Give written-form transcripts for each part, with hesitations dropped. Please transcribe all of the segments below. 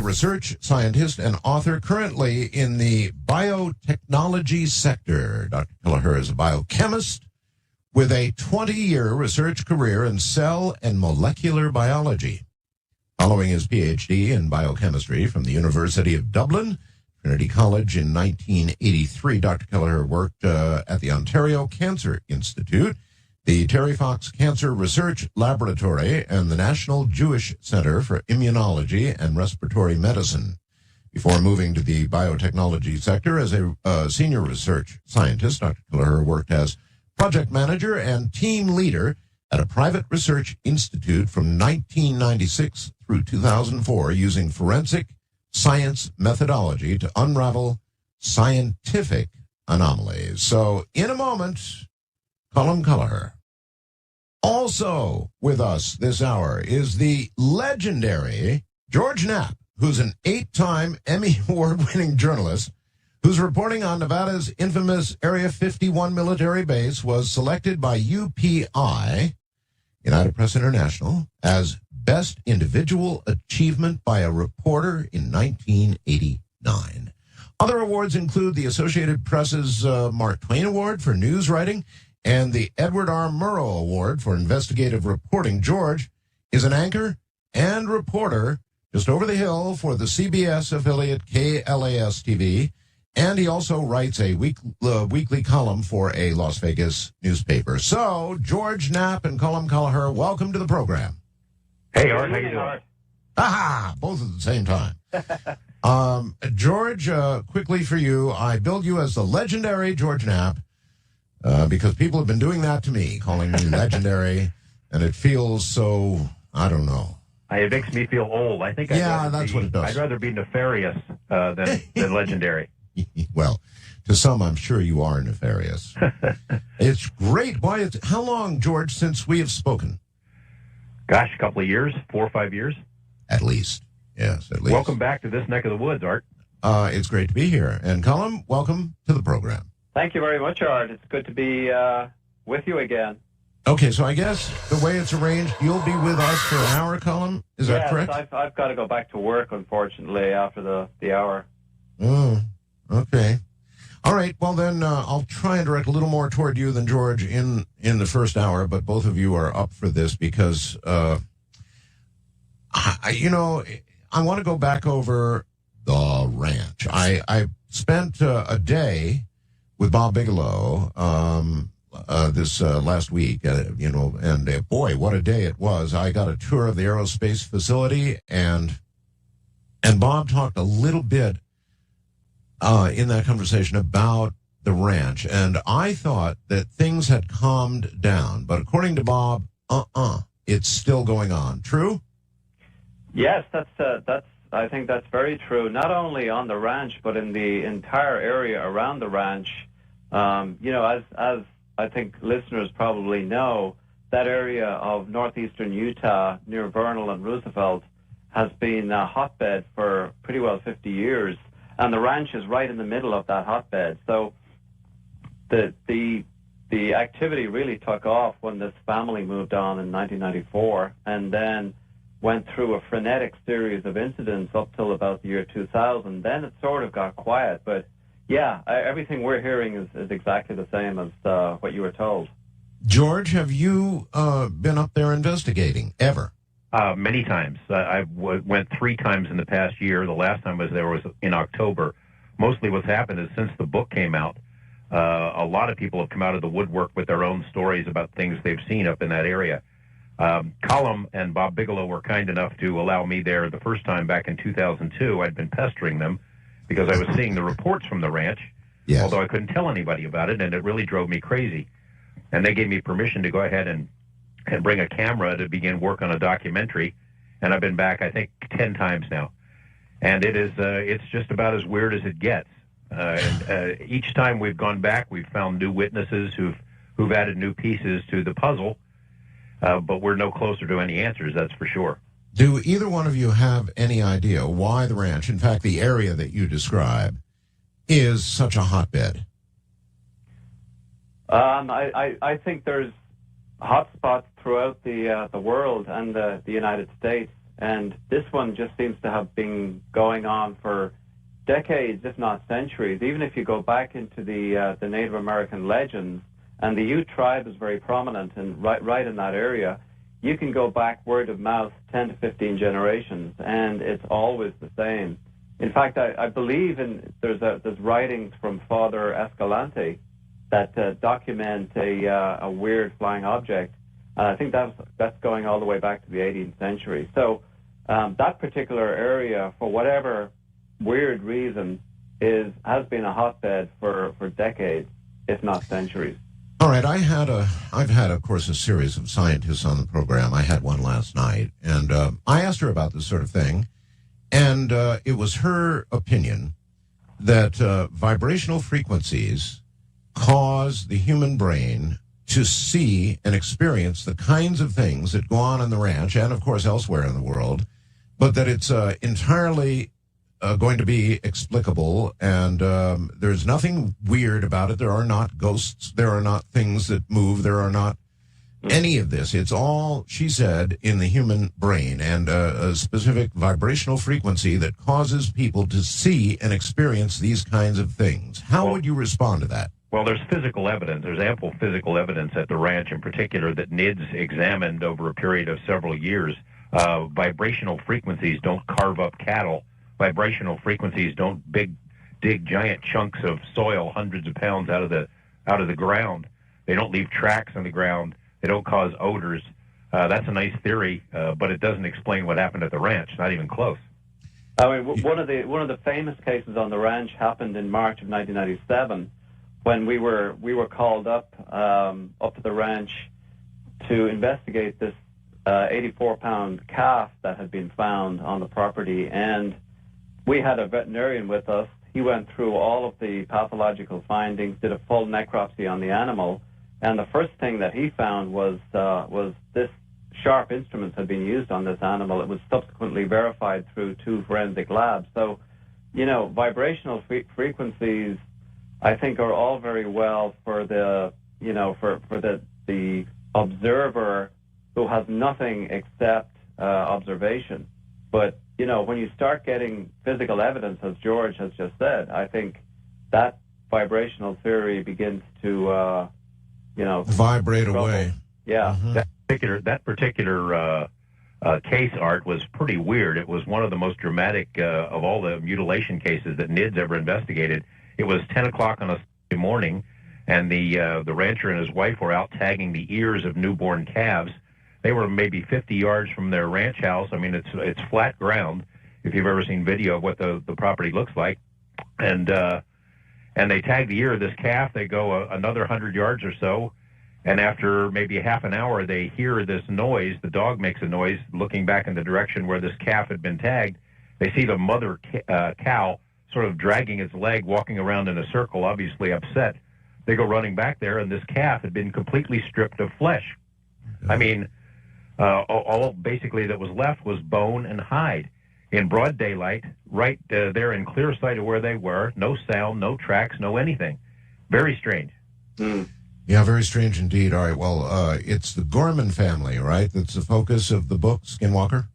a research scientist and author currently in the biotechnology sector. Dr. Kelleher is a biochemist with a 20-year research career in cell and molecular biology. Following his PhD in biochemistry from the University of Dublin, Trinity College in 1983, Dr. Kelleher worked at the Ontario Cancer Institute, the Terry Fox Cancer Research Laboratory, and the National Jewish Center for Immunology and Respiratory Medicine. Before moving to the biotechnology sector as a senior research scientist, Dr. Kelleher worked as project manager and team leader at a private research institute from 1996 through 2004, using forensic science methodology to unravel scientific anomalies. So, in a moment, Colm Kelleher. Also with us this hour is the legendary George Knapp, who's an 8-time Emmy Award-winning journalist whose reporting on Nevada's infamous Area 51 military base was selected by UPI, United Press International, as Best Individual Achievement by a Reporter in 1989. Other awards include the Associated Press's Mark Twain Award for news writing and the Edward R. Murrow Award for investigative reporting. George is an anchor and reporter just over the hill for the CBS affiliate KLAS-TV, and he also writes a weekly column for a Las Vegas newspaper. So, George Knapp and Colm Kelleher, welcome to the program. Hey, Art, how you doing? Aha! Both at the same time. George, quickly for you, I billed you as the legendary George Knapp because people have been doing that to me, calling me legendary, and it feels so, I don't know. It makes me feel old. I think what it does. I'd rather be nefarious than legendary. Well, to some, I'm sure you are nefarious. It's great. Boy, how long, George, since we have spoken? Gosh, a couple of years, 4 or 5 years. At least. Yes, at least. Welcome back to this neck of the woods, Art. It's great to be here. And Colm, welcome to the program. Thank you very much, Art. It's good to be with you again. Okay, so I guess the way it's arranged, you'll be with us for an hour, Colm? Is that correct? Yes, I've got to go back to work, unfortunately, after the hour. Oh, okay. All right, well then I'll try and direct a little more toward you than George in the first hour, but both of you are up for this because, I want to go back over the ranch. I spent a day with Bob Bigelow this last week, and boy, what a day it was. I got a tour of the aerospace facility, and Bob talked a little bit in that conversation about the ranch, and I thought that things had calmed down, but according to Bob, it's still going on. True? Yes, I think that's very true. Not only on the ranch, but in the entire area around the ranch. As I think listeners probably know, that area of northeastern Utah near Vernal and Roosevelt has been a hotbed for pretty well 50 years. And the ranch is right in the middle of that hotbed. So the activity really took off when this family moved on in 1994, and then went through a frenetic series of incidents up till about the year 2000. Then it sort of got quiet. But yeah, everything we're hearing is exactly the same as what you were told. George, have you been up there investigating ever? Many times. I went 3 times in the past year. The last time I was there was in October. Mostly what's happened is since the book came out, a lot of people have come out of the woodwork with their own stories about things they've seen up in that area. Colm and Bob Bigelow were kind enough to allow me there the first time back in 2002. I'd been pestering them because I was seeing the reports from the ranch, yes, although I couldn't tell anybody about it, and it really drove me crazy. And they gave me permission to go ahead and bring a camera to begin work on a documentary, and I've been back, I think, 10 times now. And it's just about as weird as it gets. Each time we've gone back, we've found new witnesses who've added new pieces to the puzzle, but we're no closer to any answers, that's for sure. Do either one of you have any idea why the ranch, in fact, the area that you describe, is such a hotbed? I think there's hot spots throughout the world and the United States. and this one just seems to have been going on for decades, if not centuries. Even if you go back into the Native American legends, and the Ute tribe is very prominent and right in that area, you can go back word of mouth 10 to 15 generations, and it's always the same. In fact, I believe there's writings from Father Escalante that document a weird flying object. I think that's going all the way back to the 18th century. So that particular area, for whatever weird reason, has been a hotbed for decades, if not centuries. All right, I've had, of course, a series of scientists on the program. I had one last night, and I asked her about this sort of thing, and it was her opinion that vibrational frequencies cause the human brain to see and experience the kinds of things that go on the ranch and, of course, elsewhere in the world, but that it's entirely going to be explicable, and there's nothing weird about it. There are not ghosts. There are not things that move. There are not any of this. It's all, she said, in the human brain, and a specific vibrational frequency that causes people to see and experience these kinds of things. How would you respond to that? Well, there's physical evidence. There's ample physical evidence at the ranch in particular that NIDS examined over a period of several years. Vibrational frequencies don't carve up cattle. Vibrational frequencies don't dig giant chunks of soil, hundreds of pounds out of the ground. They don't leave tracks on the ground. They don't cause odors. That's a nice theory, but it doesn't explain what happened at the ranch. Not even close. I mean, one of the famous cases on the ranch happened in March of 1997, when we were called up to the ranch to investigate this 84-pound calf that had been found on the property, and we had a veterinarian with us. He went through all of the pathological findings, did a full necropsy on the animal, and the first thing that he found was this sharp instruments had been used on this animal. It was subsequently verified through 2 forensic labs. So, vibrational frequencies, I think, are all very well for the the observer who has nothing except observation. But when you start getting physical evidence, as George has just said, I think that vibrational theory begins to vibrate trouble. away. Yeah. Mm-hmm. That particular case, Art, was pretty weird. It was one of the most dramatic of all the mutilation cases that NIDS ever investigated. It was 10 o'clock on a Sunday morning, and the rancher and his wife were out tagging the ears of newborn calves. They were maybe 50 yards from their ranch house. I mean, it's flat ground, if you've ever seen video of what the property looks like. And they tag the ear of this calf. They go another 100 yards or so, and after maybe a half an hour, they hear this noise. The dog makes a noise looking back in the direction where this calf had been tagged. They see the mother cow sort of dragging its leg, walking around in a circle, obviously upset. They go running back there, and this calf had been completely stripped of flesh. I mean, all basically that was left was bone and hide in broad daylight, right there in clear sight of where they were. No sound, no tracks, no anything. Very strange. Mm. Yeah, very strange indeed. All right, well, it's the Gorman family, right? That's the focus of the book, Skinwalker?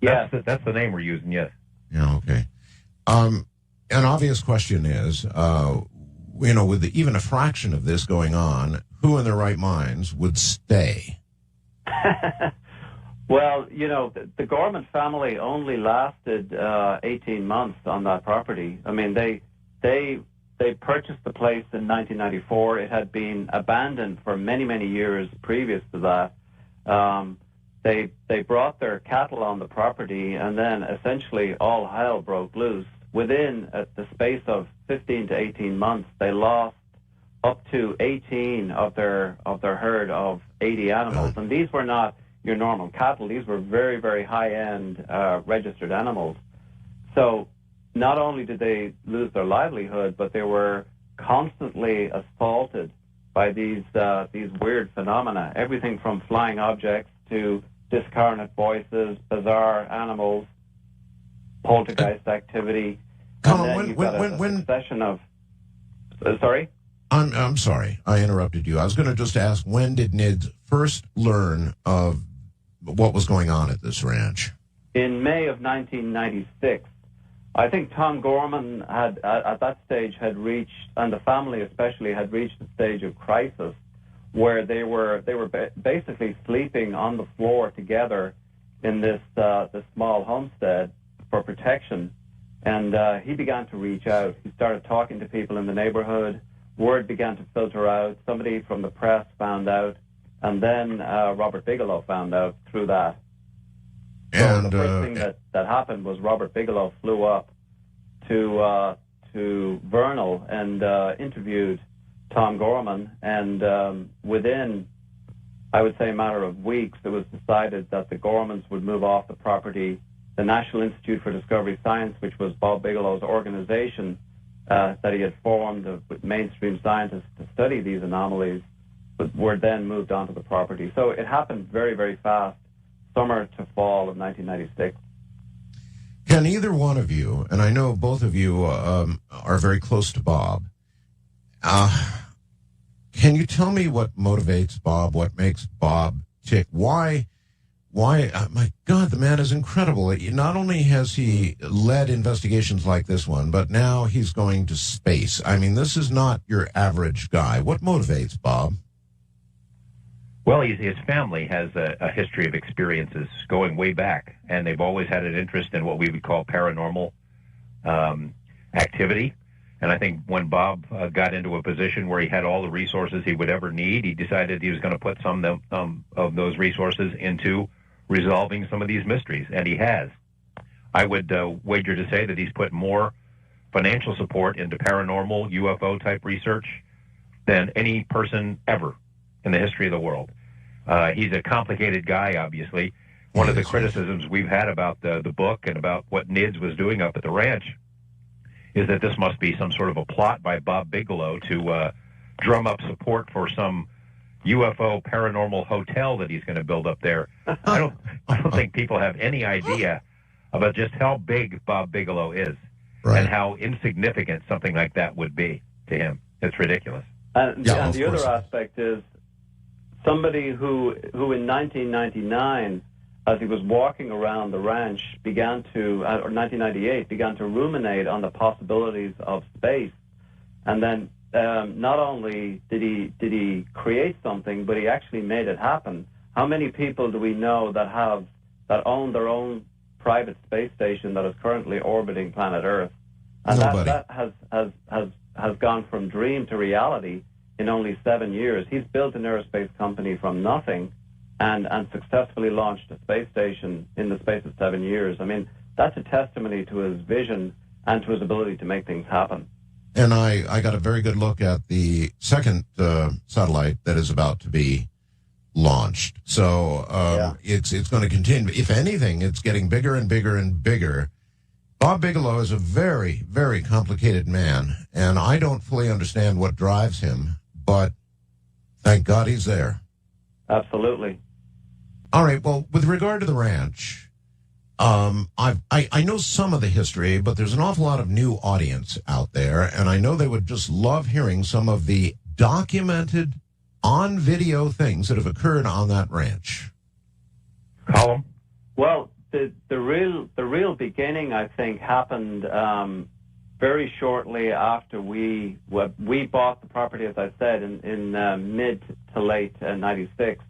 Yeah. That's the name we're using, yes. Yeah, okay. An obvious question is, with even a fraction of this going on, who in their right minds would stay? Well, the Gorman family only lasted 18 months on that property. I mean, they purchased the place in 1994. It had been abandoned for many, many years previous to that. They brought their cattle on the property, and then essentially all hell broke loose. Within the space of 15 to 18 months, they lost up to 18 of their herd of 80 animals. And these were not your normal cattle. These were very, very high-end registered animals. So not only did they lose their livelihood, but they were constantly assaulted by these weird phenomena, everything from flying objects to discarnate voices, bizarre animals, poltergeist activity. Succession of... sorry? I'm sorry, I interrupted you. I was going to just ask, when did NIDS first learn of what was going on at this ranch? in May of 1996. I think Tom Gorman had, at that stage, had reached, and the family especially, had reached a stage of crisis where they were basically sleeping on the floor together in this small homestead for protection. And he began to reach out. He started talking to people in the neighborhood. Word began to filter out. Somebody from the press found out, and then Robert Bigelow found out through that. So the first thing that happened was Robert Bigelow flew up to Vernal and interviewed Tom Gorman, and within, I would say, a matter of weeks, it was decided that the Gormans would move off the property. The National Institute for Discovery Science, which was Bob Bigelow's organization that he had formed with mainstream scientists to study these anomalies, were then moved onto the property. So it happened very, very fast, summer to fall of 1996. Can either one of you, and I know both of you are very close to Bob, can you tell me what motivates Bob, what makes Bob tick? Why, my God, the man is incredible. Not only has he led investigations like this one, but now he's going to space. I mean, this is not your average guy. What motivates Bob? Well, his family has a history of experiences going way back, and they've always had an interest in what we would call paranormal activity. And I think when Bob got into a position where he had all the resources he would ever need, he decided he was going to put some of those resources into resolving some of these mysteries, and he has. I would wager to say that he's put more financial support into paranormal UFO-type research than any person ever in the history of the world. He's a complicated guy, obviously. One of the criticisms we've had about the book and about what NIDS was doing up at the ranch is that this must be some sort of a plot by Bob Bigelow to drum up support for some UFO paranormal hotel that he's going to build up there. I don't think people have any idea about just how big Bob Bigelow is, right, and how insignificant something like that would be to him. It's ridiculous. And the other aspect is somebody who in 1999, as he was walking around the ranch, or 1998, began to ruminate on the possibilities of space. And then not only did he create something, but he actually made it happen. How many people do we know that own their own private space station that is currently orbiting planet Earth? And that has gone from dream to reality in only 7 years. He's built an aerospace company from nothing and successfully launched a space station in the space of 7 years. I mean, that's a testimony to his vision and to his ability to make things happen. And I got a very good look at the second satellite that is about to be launched. So it's going to continue. If anything, it's getting bigger and bigger and bigger. Bob Bigelow is a very, very complicated man, and I don't fully understand what drives him, but thank God he's there. Absolutely. All right, well, with regard to the ranch, I know some of the history, but there's an awful lot of new audience out there, and I know they would just love hearing some of the documented on-video things that have occurred on that ranch. Colm? Well, the real beginning, I think, happened very shortly after we bought the property, as I said, in mid to late '96.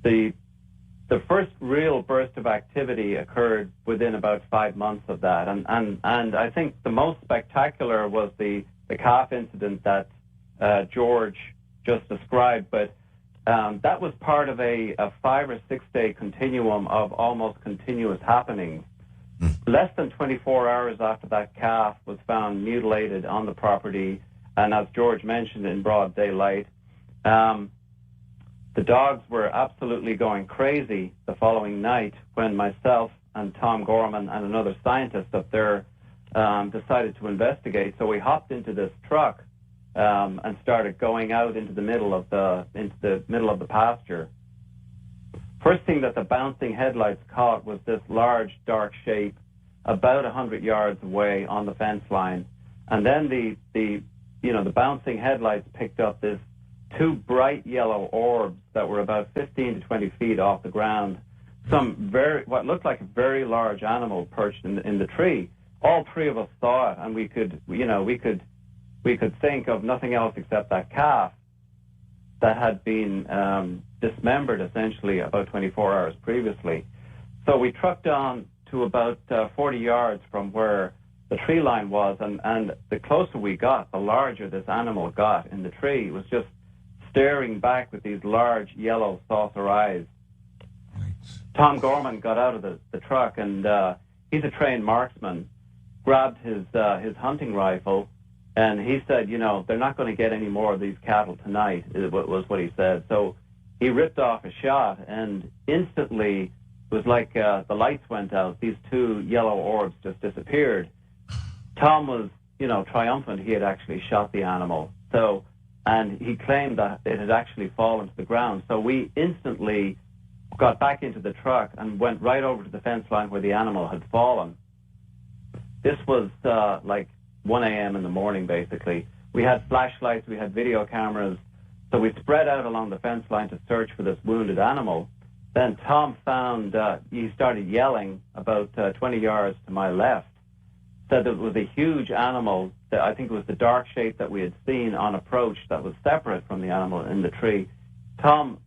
The first real burst of activity occurred within about 5 months of that, and I think the most spectacular was the calf incident that George just described, but that was part of a 5 or 6 day continuum of almost continuous happenings. Less than 24 hours after that calf was found mutilated on the property, and as George mentioned, in broad daylight, the dogs were absolutely going crazy the following night when myself and Tom Gorman and another scientist up there decided to investigate. So we hopped into this truck and started going out into the middle of the pasture. First thing that the bouncing headlights caught was this large dark shape about 100 yards away on the fence line, and then the bouncing headlights picked up two bright yellow orbs that were about 15 to 20 feet off the ground. what looked like a very large animal perched in the tree. All three of us saw it, and we could think of nothing else except that calf that had been dismembered essentially about 24 hours previously. So we trucked on to about 40 yards from where the tree line was, and the closer we got, the larger this animal got in the tree. It was just staring back with these large yellow saucer eyes. Right. Tom Gorman got out of the truck, and he's a trained marksman, grabbed his hunting rifle, and he said, they're not going to get any more of these cattle tonight, was what he said. So he ripped off a shot, and instantly it was like the lights went out. These two yellow orbs just disappeared. Tom was, triumphant. He had actually shot the animal. So, and he claimed that it had actually fallen to the ground. So we instantly got back into the truck and went right over to the fence line where the animal had fallen. This was like 1 a.m. in the morning, basically. We had flashlights, we had video cameras, so we spread out along the fence line to search for this wounded animal. Then Tom found, he started yelling about 20 yards to my left, said it was a huge animal, that I think it was the dark shape that we had seen on approach that was separate from the animal in the tree. Tom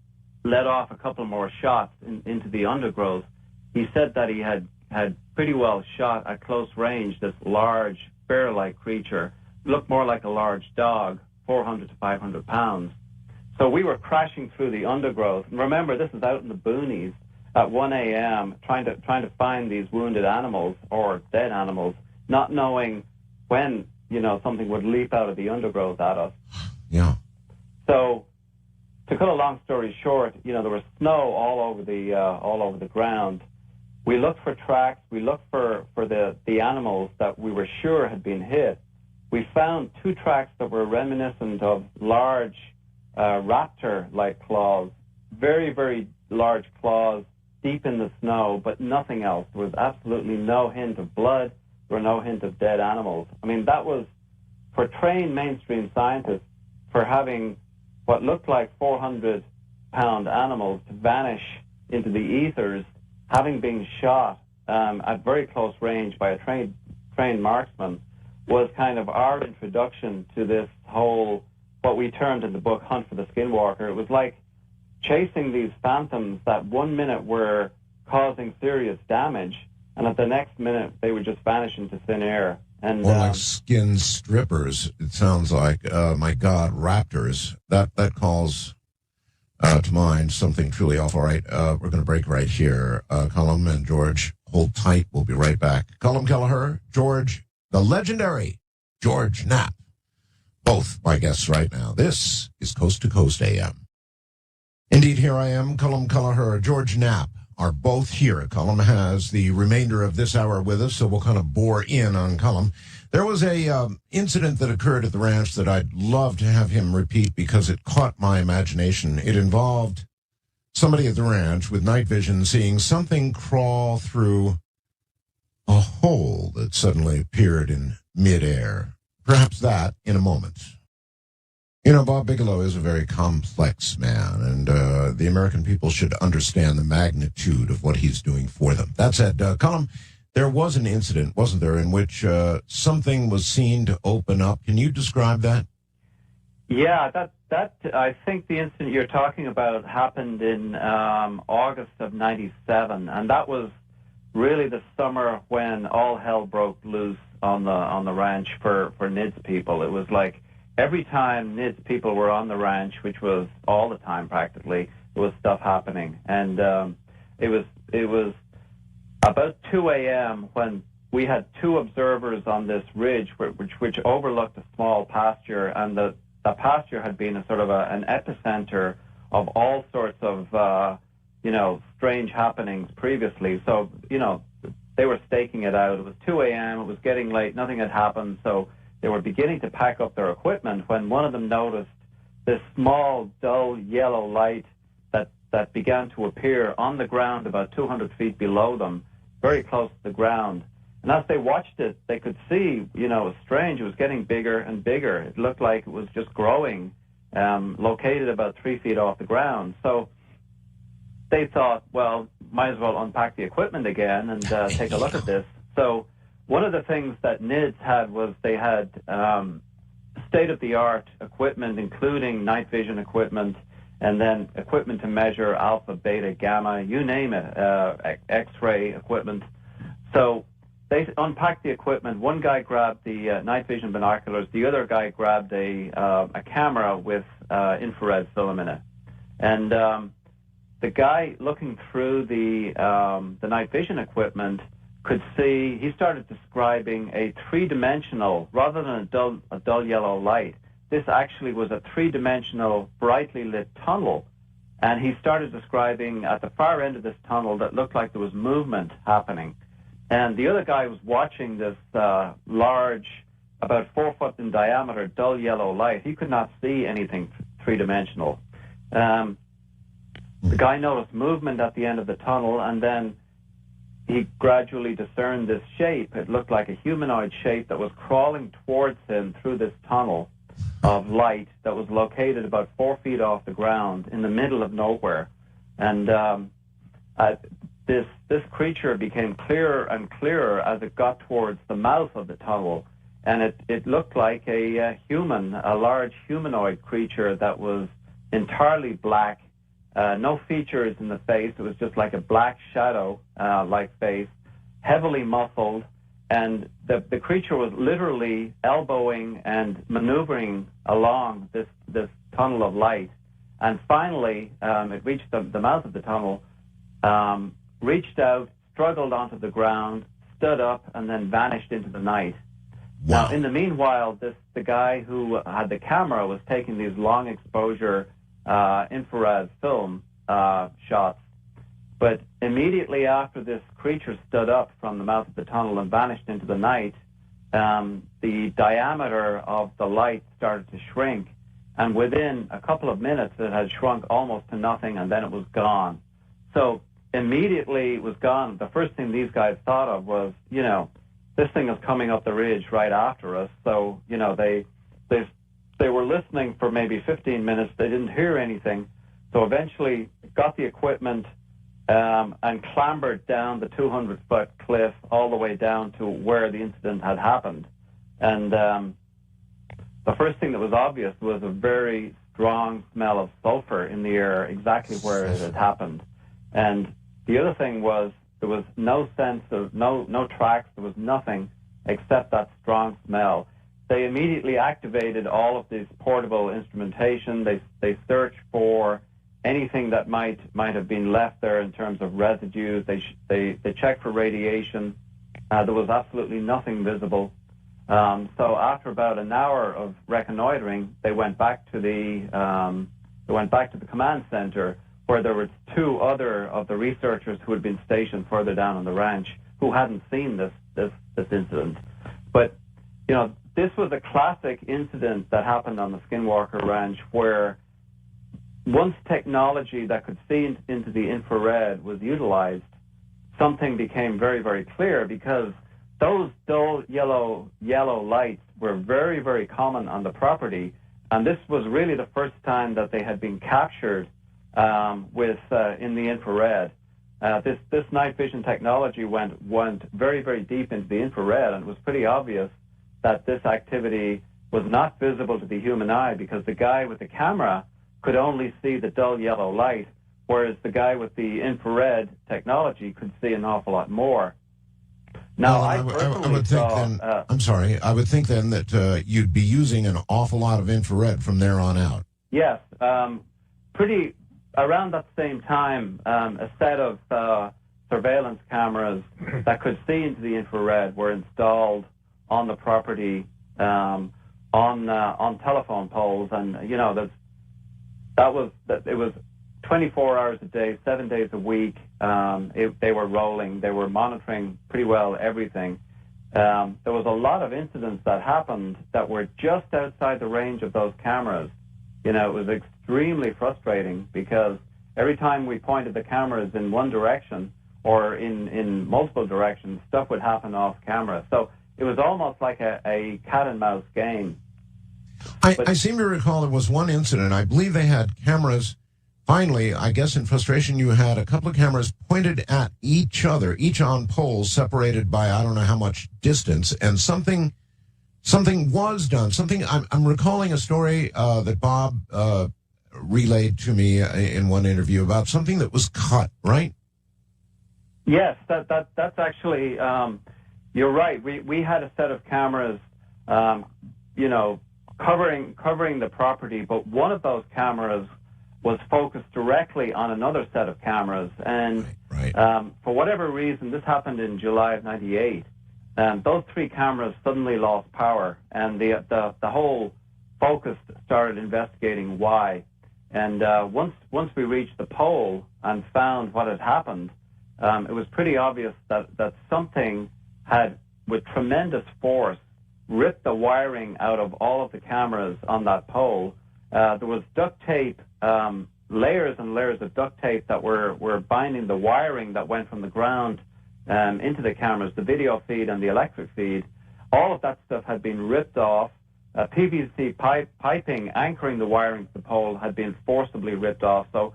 let off a couple more shots into the undergrowth. He said that he had pretty well shot at close range this large bear-like creature. Looked more like a large dog, 400 to 500 pounds. So we were crashing through the undergrowth. And remember, this is out in the boonies at 1 a.m. trying to find these wounded animals or dead animals, not knowing when something would leap out of the undergrowth at us. Yeah. So to cut a long story short, there was snow all over the ground. We looked for tracks. We looked for the animals that we were sure had been hit. We found two tracks that were reminiscent of large raptor-like claws, very, very large claws, deep in the snow, but nothing else. There was absolutely no hint of blood. There were no hint of dead animals. I mean, that was, for trained mainstream scientists, for having what looked like 400-pound animals to vanish into the ethers, having been shot at very close range by a trained marksman, was kind of our introduction to this whole, what we termed in the book, Hunt for the Skinwalker. It was like chasing these phantoms that 1 minute were causing serious damage, and at the next minute they would just vanish into thin air. And more like skin strippers, it sounds like. My God, raptors. That calls to mind something truly awful. All right, we're going to break right here. Colm and George, hold tight. We'll be right back. Colm Kelleher, George, the legendary George Knapp, both my guests right now. This is Coast to Coast AM. Indeed, here I am. Colm Kelleher, George Knapp are both here. Colm has the remainder of this hour with us, so we'll kind of bore in on Colm. There was a incident that occurred at the ranch that I'd love to have him repeat because it caught my imagination. It involved somebody at the ranch with night vision seeing something crawl through a hole that suddenly appeared in midair. Perhaps that in a moment. Bob Bigelow is a very complex man, and the American people should understand the magnitude of what he's doing for them. That said, Colm, there was an incident, wasn't there, in which something was seen to open up. Can you describe that? Yeah, that I think the incident you're talking about happened in August of '97, and that was really the summer when all hell broke loose on the ranch for NIDS people. It was like every time NIDS people were on the ranch, which was all the time practically, there was stuff happening. And it was about 2 a.m. when we had two observers on this ridge which overlooked a small pasture, and the pasture had been a sort of an epicenter of all sorts of strange happenings previously. So they were staking it out. It was 2 a.m. It was getting late. Nothing had happened. So they were beginning to pack up their equipment when one of them noticed this small, dull yellow light that began to appear on the ground about 200 feet below them, very close to the ground. And as they watched it, they could see, it was strange. It was getting bigger and bigger. It looked like it was just growing, located about 3 feet off the ground. So they thought, well, might as well unpack the equipment again and take a look at this. So one of the things that NIDS had was they had state-of-the-art equipment, including night vision equipment, and then equipment to measure alpha, beta, gamma, you name it, X-ray equipment. So they unpacked the equipment. One guy grabbed the night vision binoculars. The other guy grabbed a camera with infrared film in it. And the guy looking through the night vision equipment could see, he started describing a three-dimensional, rather than a dull yellow light, this actually was a three-dimensional, brightly lit tunnel. And he started describing at the far end of this tunnel that looked like there was movement happening. And the other guy was watching this large, about 4 foot in diameter, dull yellow light. He could not see anything three-dimensional. The guy noticed movement at the end of the tunnel, and then he gradually discerned this shape. It looked like a humanoid shape that was crawling towards him through this tunnel of light that was located about 4 feet off the ground in the middle of nowhere. And this creature became clearer and clearer as it got towards the mouth of the tunnel. And it looked like a human, a large humanoid creature that was entirely black, no features in the face. It was just like a black shadow like face, heavily muscled, and the creature was literally elbowing and maneuvering along this tunnel of light. And finally, it reached the mouth of the tunnel, reached out, struggled onto the ground, stood up, and then vanished into the night. Wow. Now, in the meanwhile, the guy who had the camera was taking these long exposure infrared film shots. But immediately after this creature stood up from the mouth of the tunnel and vanished into the night, the diameter of the light started to shrink. And within a couple of minutes, it had shrunk almost to nothing, and then it was gone. So immediately it was gone. The first thing these guys thought of was, this thing is coming up the ridge right after us. So, they were listening for maybe 15 minutes. They didn't hear anything. So eventually got the equipment and clambered down the 200-foot cliff all the way down to where the incident had happened. And the first thing that was obvious was a very strong smell of sulfur in the air exactly where it had happened. And the other thing was there was no sense of, no tracks, there was nothing except that strong smell. They immediately activated all of this portable instrumentation. They searched for anything that might have been left there in terms of residues. They checked for radiation. There was absolutely nothing visible. So after about an hour of reconnoitering, they went back to the command center, where there were 2 other of the researchers who had been stationed further down on the ranch who hadn't seen this incident. But this was a classic incident that happened on the Skinwalker Ranch, where once technology that could see into the infrared was utilized, something became very, very clear, because those dull yellow lights were very, very common on the property, and this was really the first time that they had been captured in the infrared. This night vision technology went very, very deep into the infrared, and it was pretty obvious that this activity was not visible to the human eye, because the guy with the camera could only see the dull yellow light, whereas the guy with the infrared technology could see an awful lot more. Now, I would think then. I'm sorry. I would think then that you'd be using an awful lot of infrared from there on out. Yes, pretty around that same time, a set of surveillance cameras that could see into the infrared were installed on the property, on telephone poles, and it was 24 hours a day, 7 days a week. They were rolling. They were monitoring pretty well everything. There was a lot of incidents that happened that were just outside the range of those cameras. It was extremely frustrating, because every time we pointed the cameras in one direction or in multiple directions, stuff would happen off camera. So it was almost like a cat and mouse game. I seem to recall there was one incident. I believe they had cameras finally, I guess in frustration, you had a couple of cameras pointed at each other, each on poles separated by I don't know how much distance, and something was done. I'm recalling a story that Bob relayed to me in one interview about something that was cut, right? Yes, that's actually, you're right. We had a set of cameras, covering the property, but one of those cameras was focused directly on another set of cameras. And right. For whatever reason, this happened in July of '98. Those three cameras suddenly lost power, and the whole focus started investigating why. And once we reached the pole and found what had happened, it was pretty obvious that something had, with tremendous force, ripped the wiring out of all of the cameras on that pole. There was duct tape, layers and layers of duct tape that were binding the wiring that went from the ground into the cameras, the video feed and the electric feed. All of that stuff had been ripped off. PVC piping anchoring the wiring to the pole had been forcibly ripped off. So,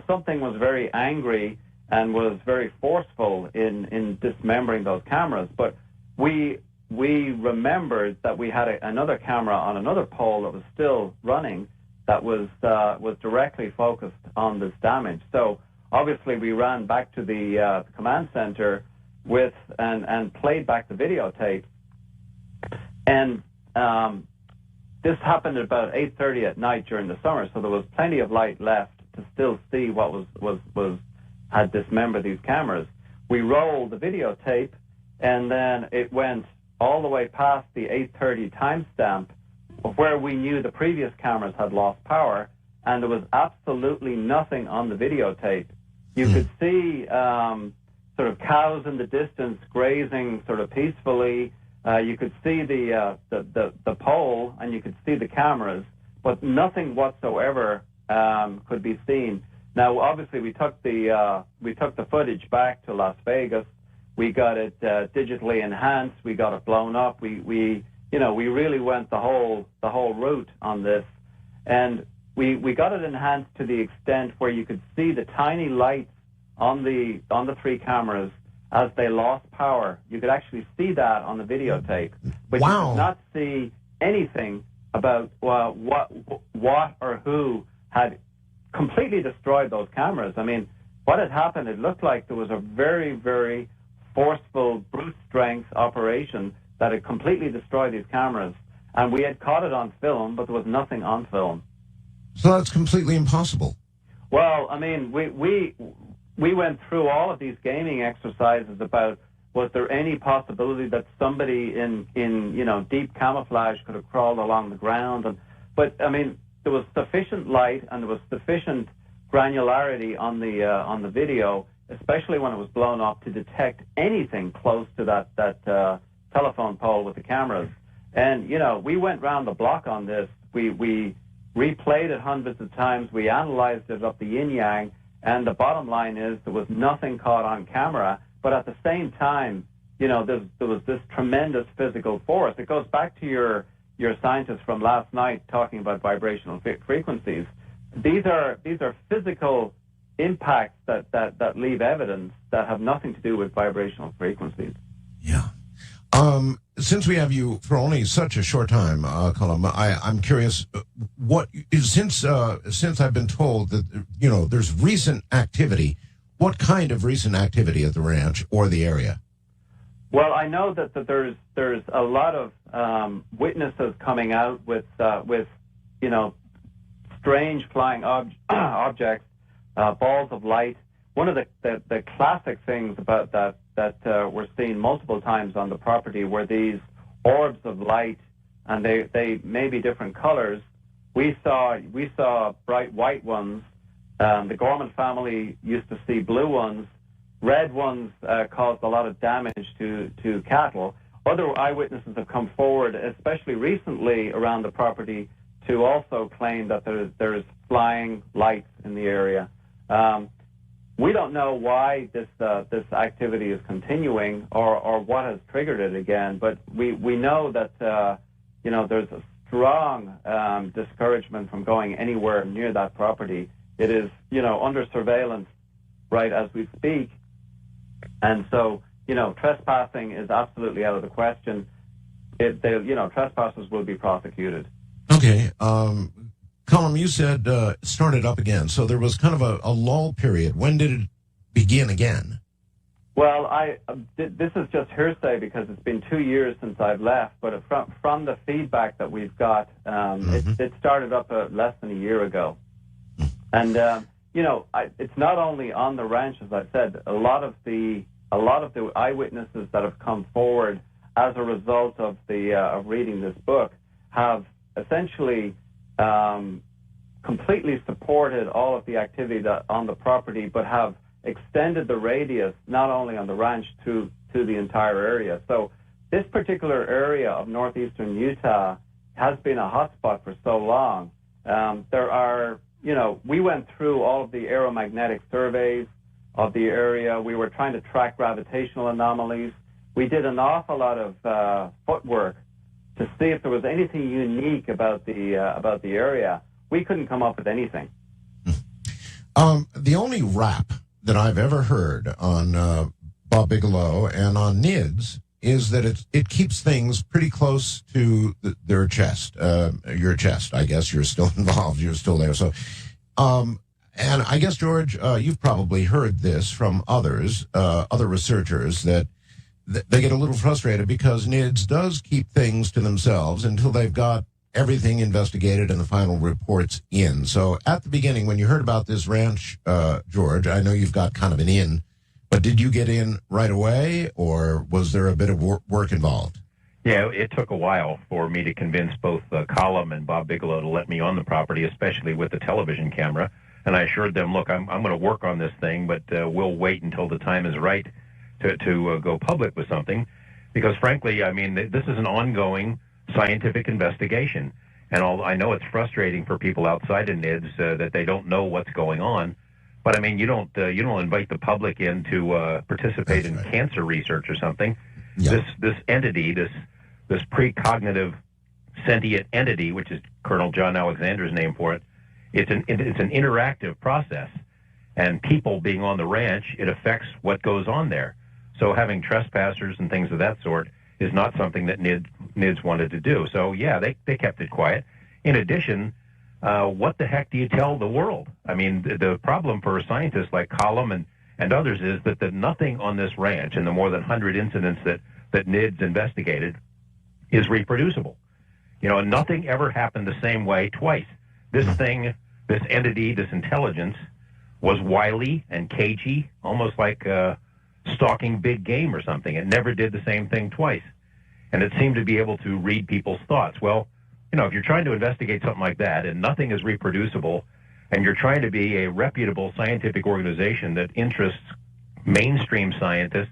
something was very angry and was very forceful in dismembering those cameras. But we remembered that we had another camera on another pole that was still running that was directly focused on this damage. So obviously we ran back to the command center and played back the videotape. And this happened at about 8:30 at night during the summer, so there was plenty of light left to still see what had dismembered these cameras. We rolled the videotape, and then it went all the way past the 8:30 timestamp where we knew the previous cameras had lost power, and there was absolutely nothing on the videotape. You could see sort of cows in the distance grazing sort of peacefully. You could see the pole, and you could see the cameras, but nothing whatsoever could be seen. Now, obviously, we took the footage back to Las Vegas. We got it digitally enhanced. We got it blown up. We really went the whole route on this, and we got it enhanced to the extent where you could see the tiny lights on the three cameras as they lost power. You could actually see that on the videotape, but wow. You could not see anything about what or who had completely destroyed those cameras. I mean, what had happened, it looked like there was a very, very forceful, brute strength operation that had completely destroyed these cameras. And we had caught it on film, but there was nothing on film. So that's completely impossible. Well, I mean, we went through all of these gaming exercises about, was there any possibility that somebody in deep camouflage could have crawled along the ground? But I mean, there was sufficient light and there was sufficient granularity on the video, especially when it was blown up, to detect anything close to that telephone pole with the cameras. And we went round the block on this. We replayed it hundreds of times. We analyzed it up the yin yang, and the bottom line is there was nothing caught on camera. But at the same time, there was this tremendous physical force. It goes back to your scientists from last night talking about vibrational frequencies. These are physical impacts that leave evidence that have nothing to do with vibrational frequencies. Yeah. Since we have you for only such a short time, Colm, I'm curious. Since I've been told that there's recent activity, what kind of recent activity at the ranch or the area? Well, I know that there's a lot of witnesses coming out with strange flying objects, balls of light. One of the classic things about that we're seeing multiple times on the property were these orbs of light, and they may be different colors. We saw bright white ones. The Gorman family used to see blue ones. Red ones caused a lot of damage to cattle. Other eyewitnesses have come forward, especially recently around the property, to also claim that there's flying lights in the area. We don't know why this activity is continuing or what has triggered it again, but we know that there's a strong discouragement from going anywhere near that property. It is, under surveillance right as we speak. And so, trespassing is absolutely out of the question. Trespassers will be prosecuted. Okay. Colm, you said started up again. So there was kind of a lull period. When did it begin again? Well, this is just hearsay because it's been 2 years since I've left. But from the feedback that we've got, it started up less than a year ago. And it's not only on the ranch, as I said. A lot of the eyewitnesses that have come forward as a result of of reading this book have essentially completely supported all of the activity on the property, but have extended the radius not only on the ranch to the entire area. So this particular area of northeastern Utah has been a hotspot for so long. We went through all of the aeromagnetic surveys of the area. We were trying to track gravitational anomalies. We did an awful lot of footwork to see if there was anything unique about the area. We couldn't come up with anything. The only rap that I've ever heard on Bob Bigelow and on NIDS is that it keeps things pretty close to their chest, your chest. I guess you're still involved. You're still there. So, and I guess, George, you've probably heard this from others, other researchers, that they get a little frustrated because NIDS does keep things to themselves until they've got everything investigated and the final reports in. So at the beginning, when you heard about this ranch, George, I know you've got kind of an in, but did you get in right away, or was there a bit of work involved? Yeah, it took a while for me to convince both Colm and Bob Bigelow to let me on the property, especially with the television camera. And I assured them, look, I'm going to work on this thing, but we'll wait until the time is right to go public with something. Because frankly, I mean, this is an ongoing scientific investigation. And I know it's frustrating for people outside of NIDS that they don't know what's going on. But I mean, you don't invite the public in to participate in cancer research or something. Yeah. This entity, this precognitive sentient entity, which is Colonel John Alexander's name for it, it's an interactive process. And people being on the ranch, it affects what goes on there. So having trespassers and things of that sort is not something that NIDS wanted to do. So, yeah, they kept it quiet. In addition, what the heck do you tell the world? I mean, the problem for scientists like Colm and others is that nothing on this ranch and the more than 100 incidents that NIDS investigated is reproducible. And nothing ever happened the same way twice. This thing, this entity, this intelligence was wily and cagey, almost like stalking big game or something. It never did the same thing twice. And it seemed to be able to read people's thoughts. Well, if you're trying to investigate something like that and nothing is reproducible, and you're trying to be a reputable scientific organization that interests mainstream scientists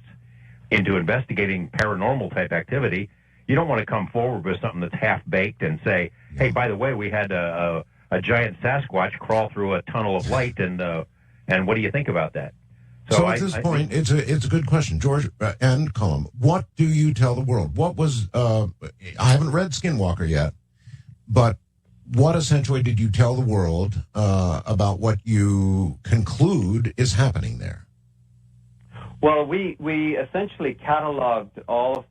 into investigating paranormal type activity, you don't want to come forward with something that's half-baked and say, hey, by the way, we had a giant Sasquatch crawl through a tunnel of light, and what do you think about that? So at this point, it's a good question, George and Colm. What do you tell the world? What was I haven't read Skinwalker yet, but what essentially did you tell the world about what you conclude is happening there? Well, we essentially cataloged all of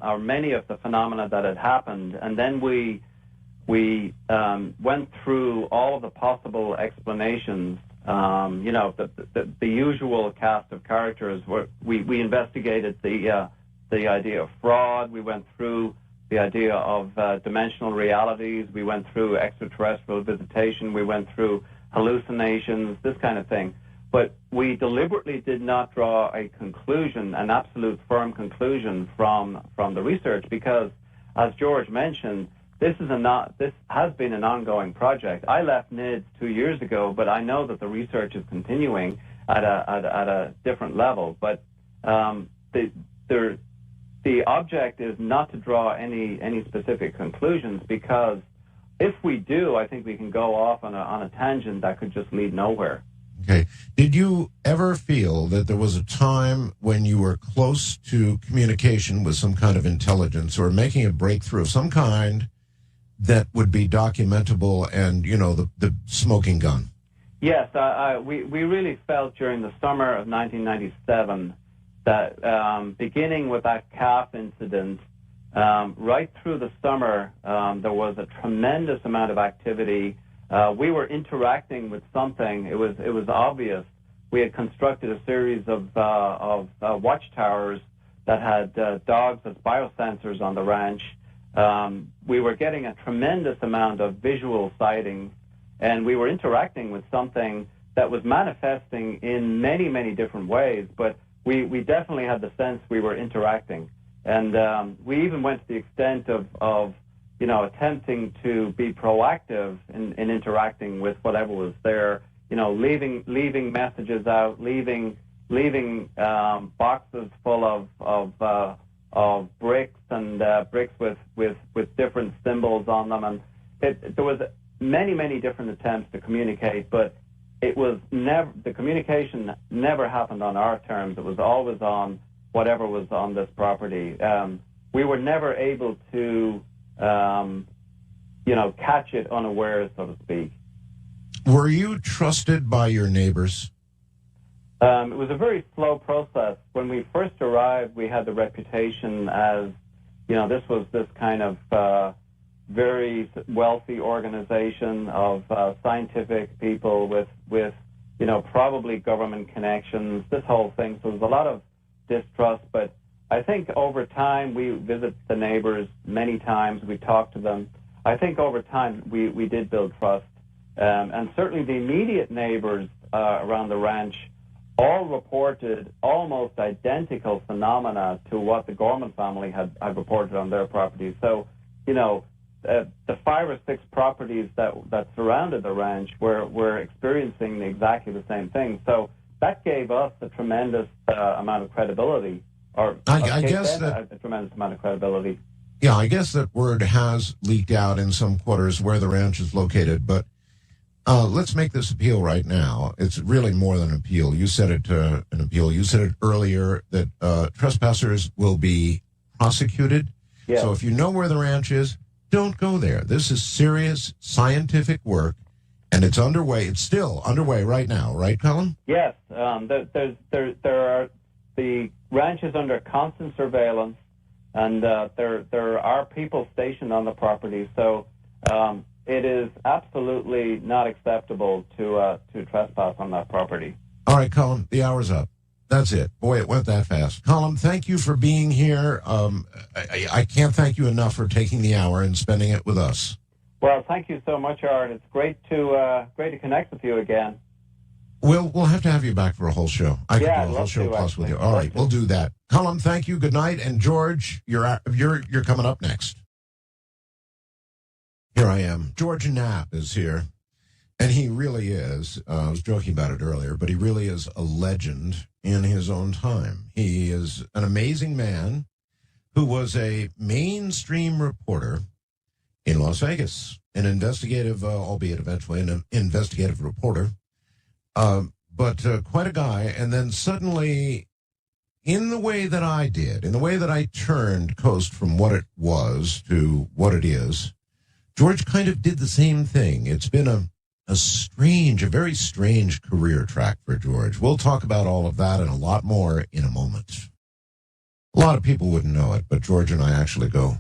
or many of the phenomena that had happened, and then we went through all of the possible explanations. The usual cast of characters. We investigated the idea of fraud. We went through the idea of dimensional realities. We went through extraterrestrial visitation. We went through hallucinations, this kind of thing. But we deliberately did not draw a conclusion, an absolute firm conclusion from the research, because, as George mentioned, this has been an ongoing project. I left NIDS 2 years ago, but I know that the research is continuing at a different level. But the object is not to draw any specific conclusions, because if we do, I think we can go off on a tangent that could just lead nowhere. Okay. Did you ever feel that there was a time when you were close to communication with some kind of intelligence or making a breakthrough of some kind that would be documentable and, the smoking gun? Yes, we really felt during the summer of 1997 that beginning with that calf incident, right through the summer, there was a tremendous amount of activity. We were interacting with something. It was obvious. We had constructed a series of watchtowers that had dogs as biosensors on the ranch. We were getting a tremendous amount of visual sightings, and we were interacting with something that was manifesting in many, many different ways, but we definitely had the sense we were interacting. And we even went to the extent of attempting to be proactive in interacting with whatever was there, leaving messages out, leaving boxes full of bricks and bricks with different symbols on them. And there was many different attempts to communicate, but the communication never happened on our terms. It was always on whatever was on this property. We were never able to, catch it unawares, so to speak. Were you trusted by your neighbors? It was a very slow process. When we first arrived, we had the reputation as, this was this kind of very wealthy organization of scientific people with probably government connections, this whole thing. So there's a lot of distrust, but I think over time, we visit the neighbors many times, we talk to them. I think over time we did build trust. And certainly the immediate neighbors around the ranch all reported almost identical phenomena to what the Gorman family had reported on their property. So, the 5 or 6 properties that surrounded the ranch were experiencing exactly the same thing. So that gave us a tremendous amount of credibility, I guess that a tremendous amount of credibility. Yeah, I guess that word has leaked out in some quarters where the ranch is located, but let's make this appeal right now. It's really more than an appeal. You said it an appeal. You said it earlier that trespassers will be prosecuted. Yes. So if you know where the ranch is, don't go there. This is serious scientific work, and it's underway. It's still underway right now, right, Colin? Yes. The ranch is under constant surveillance, and there are people stationed on the property. So it is absolutely not acceptable to trespass on that property. All right, Colin, the hour's up. That's it. Boy, it went that fast. Colin, thank you for being here. I can't thank you enough for taking the hour and spending it with us. Well, thank you so much, Art. It's great to connect with you again. We'll have to have you back for a whole show. I could do a whole show plus with you. All right, we'll do that. Colin, thank you. Good night. And George, you're coming up next. Here I am. George Knapp is here. And he really is, I was joking about it earlier, but he really is a legend in his own time. He is an amazing man who was a mainstream reporter in Las Vegas, an investigative, albeit eventually an investigative reporter, but quite a guy. And then suddenly, in the way that I did, in the way that I turned Coast from what it was to what it is, George kind of did the same thing. It's been a very strange career track for George. We'll talk about all of that and a lot more in a moment. A lot of people wouldn't know it, but George and I actually go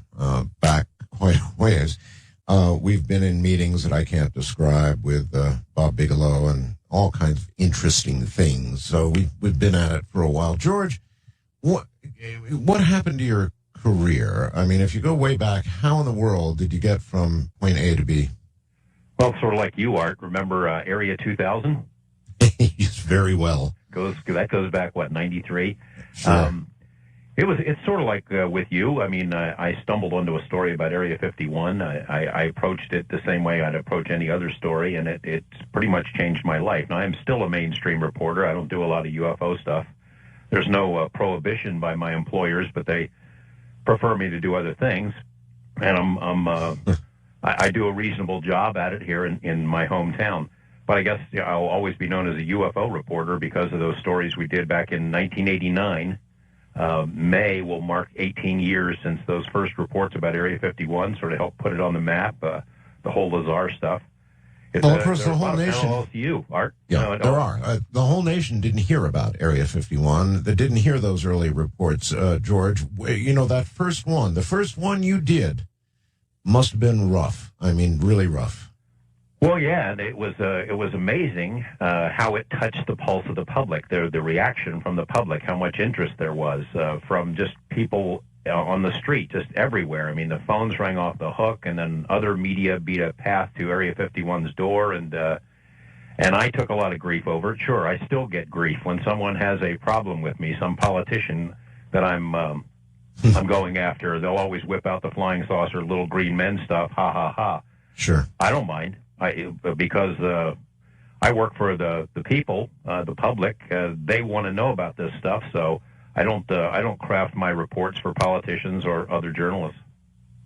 back quite a ways. We've been in meetings that I can't describe with Bob Bigelow and all kinds of interesting things. So we've been at it for a while. George, what happened to your career? I mean, if you go way back, how in the world did you get from point A to B? Well, sort of like you, Art. Remember Area 2000? Yes, very well. That goes back, 93? Sure. It's sort of like with you. I mean, I stumbled onto a story about Area 51. I approached it the same way I'd approach any other story, and it's pretty much changed my life. Now, I'm still a mainstream reporter. I don't do a lot of UFO stuff. There's no prohibition by my employers, but they prefer me to do other things, and I do a reasonable job at it here in my hometown. But I guess I'll always be known as a UFO reporter because of those stories we did back in 1989. May will mark 18 years since those first reports about Area 51 sort of helped put it on the map, the whole Lazar stuff. Well, of course, there the are a whole lot of nation. parallels to you, Art. Yeah, No, there are. The whole nation didn't hear about Area 51. They didn't hear those early reports, George. You know, that first one, the first one you did must have been rough. I mean, really rough. Well, yeah, and it was amazing how it touched the pulse of the public, the reaction from the public, how much interest there was from just people on the street, just everywhere. I mean, the phones rang off the hook, and then other media beat a path to Area 51's door, and I took a lot of grief over it. Sure, I still get grief when someone has a problem with me, some politician that I'm going after. They'll always whip out the flying saucer, little green men stuff. Ha ha ha. Sure. I don't mind. Because I work for the people, the public. They want to know about this stuff, so I don't craft my reports for politicians or other journalists.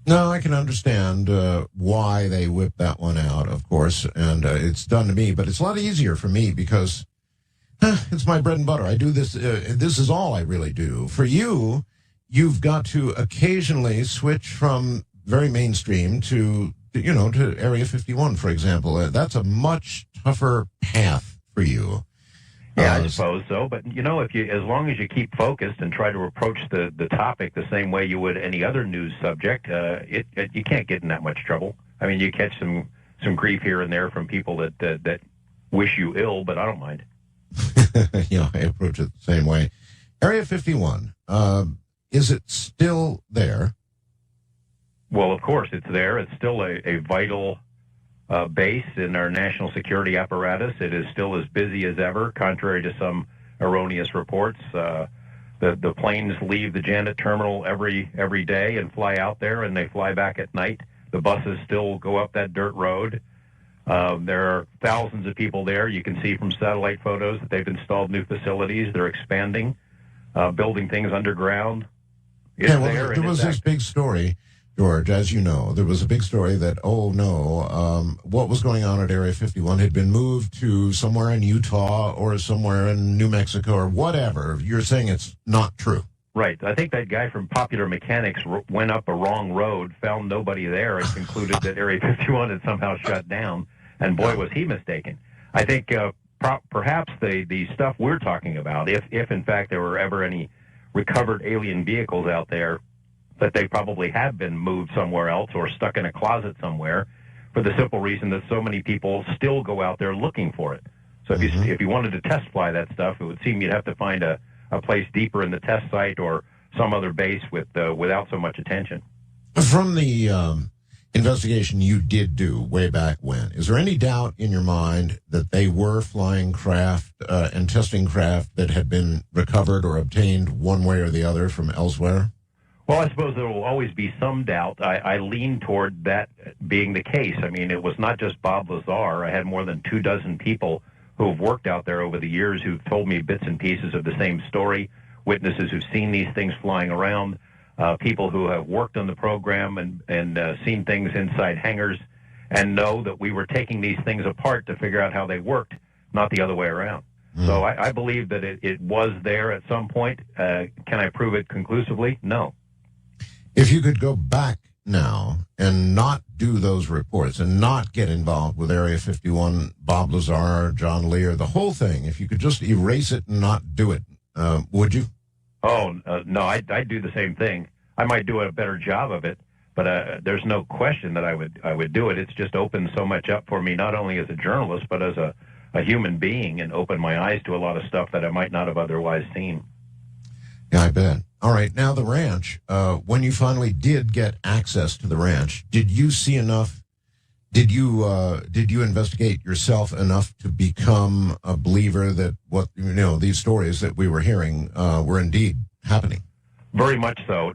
No, I can understand why they whipped that one out, of course, and it's done to me. But it's a lot easier for me because it's my bread and butter. I do this. This is all I really do. For you, you've got to occasionally switch from very mainstream to Area 51, for example. That's a much tougher path for you. Yeah, I suppose so. But as long as you keep focused and try to approach the topic the same way you would any other news subject, you can't get in that much trouble. I mean, you catch some grief here and there from people that wish you ill, but I don't mind. I approach it the same way. Area 51, is it still there? Well, of course, it's there. It's still a vital base in our national security apparatus. It is still as busy as ever, contrary to some erroneous reports. The planes leave the Janet terminal every day and fly out there, and they fly back at night. The buses still go up that dirt road. There are thousands of people there. You can see from satellite photos that they've installed new facilities. They're expanding, building things underground. There was this big story, George, as you know. There was a big story that, what was going on at Area 51 had been moved to somewhere in Utah or somewhere in New Mexico or whatever. You're saying it's not true. Right. I think that guy from Popular Mechanics went up a wrong road, found nobody there, and concluded that Area 51 had somehow shut down. And boy, was he mistaken. I think perhaps the stuff we're talking about, if in fact there were ever any recovered alien vehicles out there, that they probably have been moved somewhere else or stuck in a closet somewhere, for the simple reason that so many people still go out there looking for it. So if you wanted to test fly that stuff, it would seem you'd have to find a place deeper in the test site or some other base without so much attention. From the investigation you did do way back when, is there any doubt in your mind that they were flying craft and testing craft that had been recovered or obtained one way or the other from elsewhere? Well, I suppose there will always be some doubt. I lean toward that being the case. I mean, it was not just Bob Lazar. I had more than 24 people who have worked out there over the years who've told me bits and pieces of the same story, witnesses who've seen these things flying around, people who have worked on the program and seen things inside hangars and know that we were taking these things apart to figure out how they worked, not the other way around. So I believe that it was there at some point. Can I prove it conclusively? No. If you could go back now and not do those reports and not get involved with Area 51, Bob Lazar, John Lear, the whole thing, if you could just erase it and not do it, would you? Oh, no, I'd do the same thing. I might do a better job of it, but there's no question that I would do it. It's just opened so much up for me, not only as a journalist, but as a human being, and opened my eyes to a lot of stuff that I might not have otherwise seen. Yeah, I bet. All right, now the ranch. When you finally did get access to the ranch, did you see enough? Did you investigate yourself enough to become a believer that these stories that we were hearing were indeed happening? Very much so.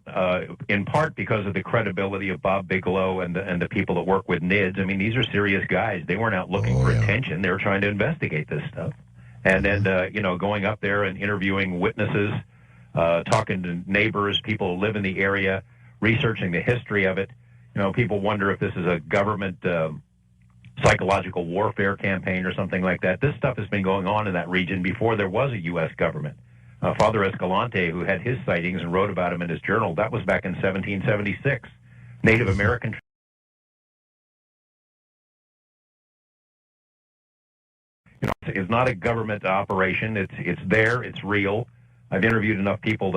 In part because of the credibility of Bob Bigelow and the people that work with NIDS. I mean, these are serious guys. They weren't out looking for attention. They were trying to investigate this stuff. And then going up there and interviewing witnesses. Talking to neighbors, people who live in the area, researching the history of it. People wonder if this is a government psychological warfare campaign or something like that. This stuff has been going on in that region before there was a U.S. government. Father Escalante, who had his sightings and wrote about him in his journal, that was back in 1776. Native American It's not a government operation. It's there. It's real. I've interviewed enough people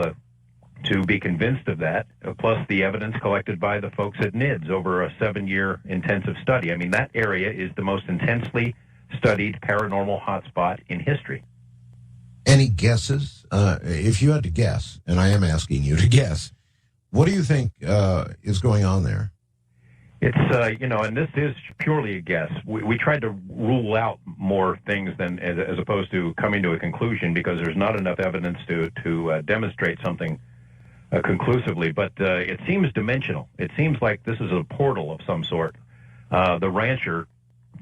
to be convinced of that, plus the evidence collected by the folks at NIDS over a 7-year intensive study. I mean, that area is the most intensely studied paranormal hotspot in history. Any guesses? If you had to guess, and I am asking you to guess, what do you think is going on there? It's, and this is purely a guess. We tried to rule out more things than as opposed to coming to a conclusion, because there's not enough evidence to demonstrate something conclusively. But it seems dimensional. It seems like this is a portal of some sort. The rancher,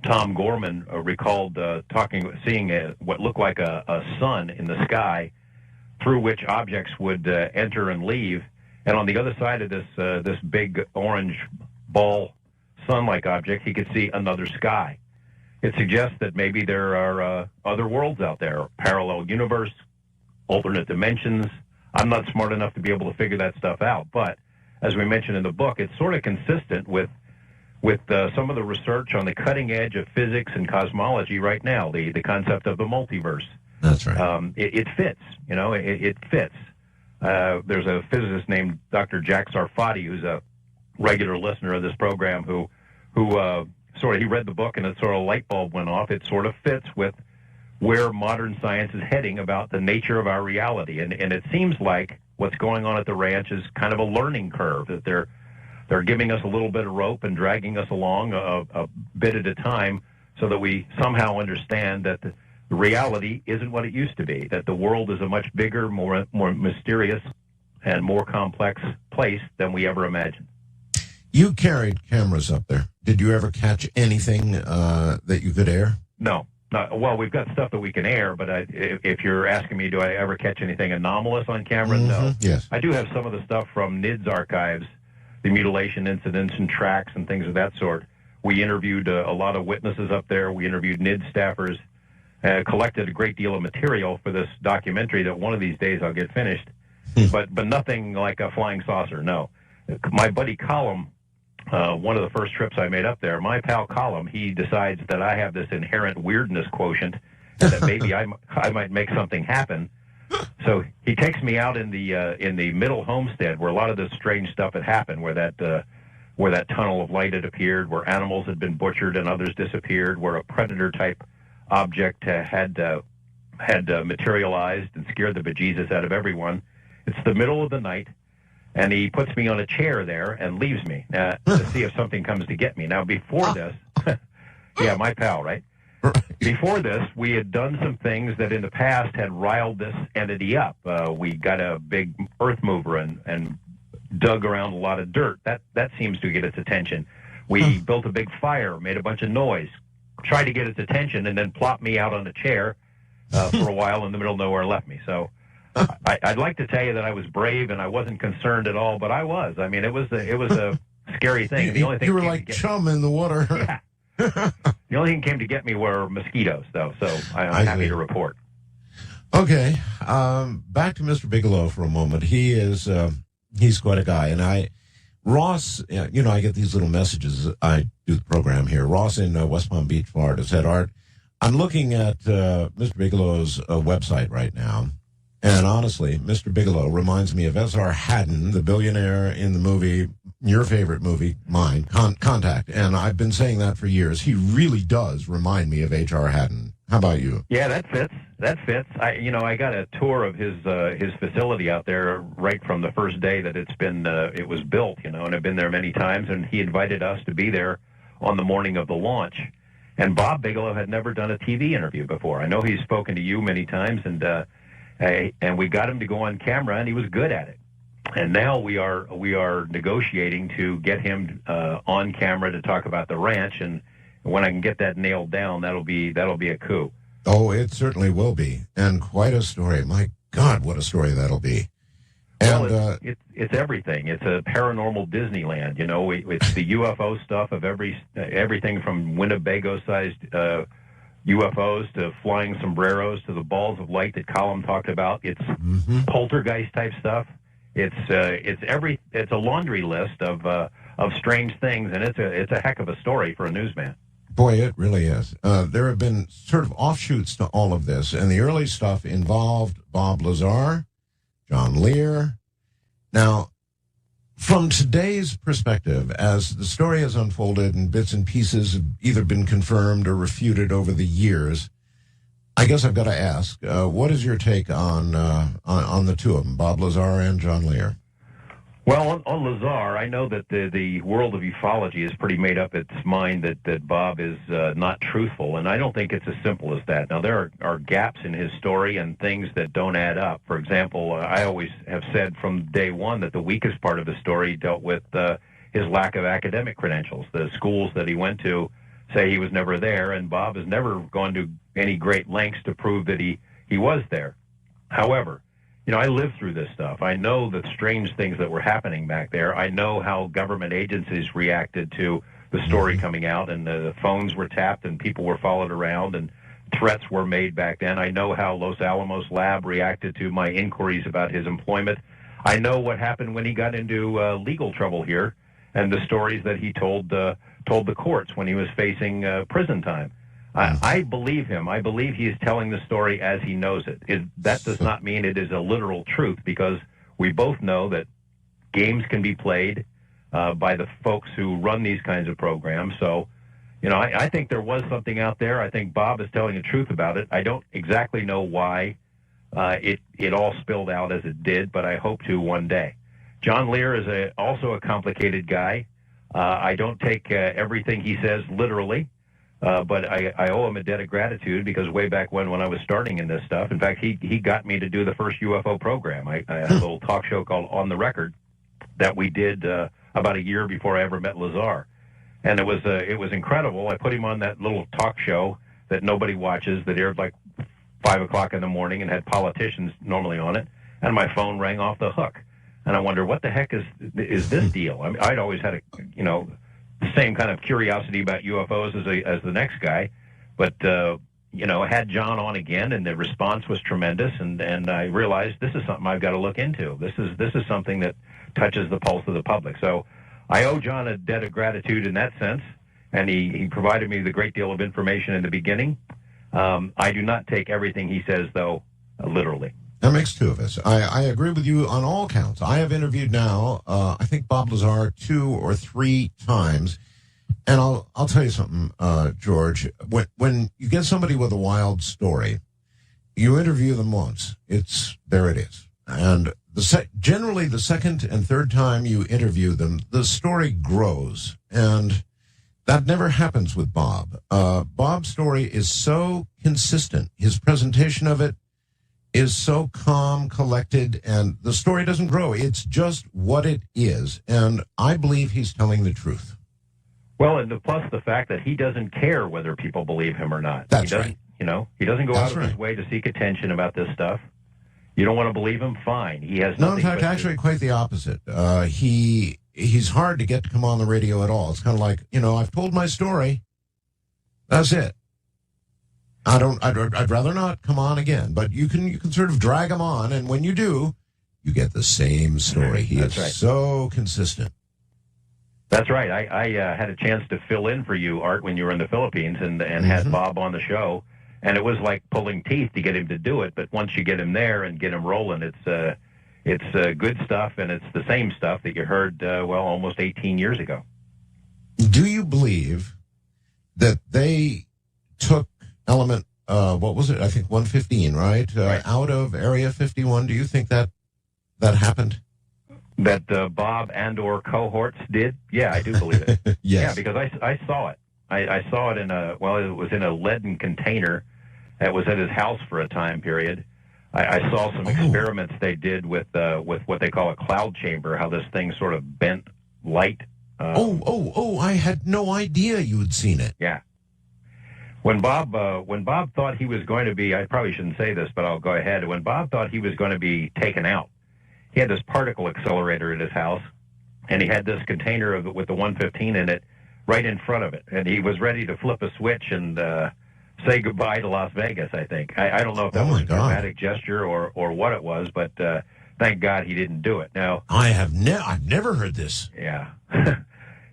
Tom Gorman, recalled seeing what looked like a sun in the sky through which objects would enter and leave. And on the other side of this big orange ball sun-like object, he could see another sky. It suggests that maybe there are other worlds out there, parallel universe, alternate dimensions. I'm not smart enough to be able to figure that stuff out, but as we mentioned in the book, it's sort of consistent with some of the research on the cutting edge of physics and cosmology right now, the concept of the multiverse. That's right. It fits, it fits. There's a physicist named Dr. Jack Sarfati, who's a regular listener of this program, who he read the book and it sort of light bulb went off. It sort of fits with where modern science is heading about the nature of our reality. And it seems like what's going on at the ranch is kind of a learning curve, that they're giving us a little bit of rope and dragging us along a bit at a time so that we somehow understand that the reality isn't what it used to be, that the world is a much bigger, more mysterious, and more complex place than we ever imagined. You carried cameras up there. Did you ever catch anything that you could air? No. Well, we've got stuff that we can air, but if you're asking me, do I ever catch anything anomalous on camera? Mm-hmm. No. Yes. I do have some of the stuff from NIDS archives, the mutilation incidents and tracks and things of that sort. We interviewed a lot of witnesses up there. We interviewed NIDS staffers, collected a great deal of material for this documentary that one of these days I'll get finished, but nothing like a flying saucer, no. My buddy Colm, one of the first trips I made up there, my pal Colm, he decides that I have this inherent weirdness quotient and that maybe I might make something happen. So he takes me out in the middle homestead where a lot of this strange stuff had happened, where that tunnel of light had appeared, where animals had been butchered and others disappeared, where a predator-type object had materialized and scared the bejesus out of everyone. It's the middle of the night, and he puts me on a chair there and leaves me to see if something comes to get me. Now, before this, yeah, my pal, right? Before this, we had done some things that in the past had riled this entity up. We got a big earth mover and dug around a lot of dirt. That seems to get its attention. We built a big fire, made a bunch of noise, tried to get its attention, and then plopped me out on a chair for a while in the middle of nowhere and left me. So I'd like to tell you that I was brave and I wasn't concerned at all, but I was. I mean, it was a scary thing. The only thing you were like chum in the water. Yeah. The only thing that came to get me were mosquitoes, though, so I'm happy to report. Okay, back to Mr. Bigelow for a moment. He's quite a guy, and Ross, I get these little messages. I do the program here. Ross in West Palm Beach, Florida, said, Art, I'm looking at Mr. Bigelow's website right now, and honestly, Mr. Bigelow reminds me of S.R. Haddon, the billionaire in the movie, your favorite movie, mine, Contact. And I've been saying that for years. He really does remind me of H.R. Haddon. How about you? Yeah, that fits. I got a tour of his facility out there right from the first day that it was built, and I've been there many times, and he invited us to be there on the morning of the launch. And Bob Bigelow had never done a TV interview before. I know he's spoken to you many times, and we got him to go on camera, and he was good at it. And now we are negotiating to get him on camera to talk about the ranch, and when I can get that nailed down, that'll be a coup. Oh, it certainly will be, and quite a story. My God, what a story that'll be! And well, it's everything. It's a paranormal Disneyland. It's the UFO stuff of everything from Winnebago-sized UFOs to flying sombreros to the balls of light that Colm talked about. It's poltergeist type stuff. It's a laundry list of strange things, and it's a heck of a story for a newsman. Boy, it really is. There have been sort of offshoots to all of this, and the early stuff involved Bob Lazar, John Lear. Now, from today's perspective, as the story has unfolded and bits and pieces have either been confirmed or refuted over the years, I guess I've got to ask, what is your take on the two of them, Bob Lazar and John Lear? Well, on Lazar, I know that the world of ufology has pretty made up its mind that Bob is not truthful, and I don't think it's as simple as that. Now, there are gaps in his story and things that don't add up. For example, I always have said from day one that the weakest part of the story dealt with his lack of academic credentials. The schools that he went to say he was never there, and Bob has never gone to any great lengths to prove that he was there. However, I lived through this stuff. I know the strange things that were happening back there. I know how government agencies reacted to the story coming out, and the phones were tapped and people were followed around and threats were made back then. I know how Los Alamos Lab reacted to my inquiries about his employment. I know what happened when he got into legal trouble here and the stories that he told the courts when he was facing prison time. I believe him. I believe he is telling the story as he knows it. That does not mean it is a literal truth, because we both know that games can be played by the folks who run these kinds of programs. So, I think there was something out there. I think Bob is telling the truth about it. I don't exactly know why it all spilled out as it did, but I hope to one day. John Lear is also a complicated guy. I don't take everything he says literally. But I owe him a debt of gratitude, because way back when I was starting in this stuff, in fact, he got me to do the first UFO program. I had a little talk show called On the Record that we did about a year before I ever met Lazar. And it was incredible. I put him on that little talk show that nobody watches, that aired like 5 o'clock in the morning and had politicians normally on it. And my phone rang off the hook. And I wonder, what the heck is this deal? I mean, I'd always had the same kind of curiosity about UFOs as the next guy, but I had John on again, and the response was tremendous, and I realized this is something I've got to look into. This is something that touches the pulse of the public. So I owe John a debt of gratitude in that sense, and he provided me with a great deal of information in the beginning. I do not take everything he says, though, literally. That makes two of us. I agree with you on all counts. I have interviewed now, I think Bob Lazar 2 or 3 times. And I'll tell you something, George. When you get somebody with a wild story, you interview them once. There it is. And generally the second and third time you interview them, the story grows. And that never happens with Bob. Bob's story is so consistent. His presentation of it is so calm, collected, and the story doesn't grow. It's just what it is. And I believe he's telling the truth. Well, and plus the fact that he doesn't care whether people believe him or not. That's right. He doesn't go out of his way to seek attention about this stuff. You don't want to believe him? Fine. He has nothing. No, in fact, actually quite the opposite. He's hard to get to come on the radio at all. It's kind of like, I've told my story. That's it. I'd rather not come on again, but you can sort of drag him on, and when you do, you get the same story. He is right. So consistent. That's right. I had a chance to fill in for you, Art, when you were in the Philippines, and had Bob on the show, and it was like pulling teeth to get him to do it. But once you get him there and get him rolling, it's good stuff, and it's the same stuff that you heard almost 18 years ago. Do you believe that they took element, what was it? I think 115, right? Right. Out of Area 51. Do you think that happened? That Bob and or cohorts did? Yeah, I do believe it. Yes. Yeah, because I saw it. I saw it it was in a leaden container that was at his house for a time period. I saw some experiments they did with what they call a cloud chamber, how this thing sort of bent light. I had no idea you had seen it. Yeah. When Bob thought he was going to be, I probably shouldn't say this, but I'll go ahead. When Bob thought he was going to be taken out, he had this particle accelerator at his house, and he had this container with the 115 in it right in front of it. And he was ready to flip a switch and say goodbye to Las Vegas, I think. I don't know if that was a dramatic gesture or what it was, but thank God he didn't do it. Now, I've never heard this. Yeah.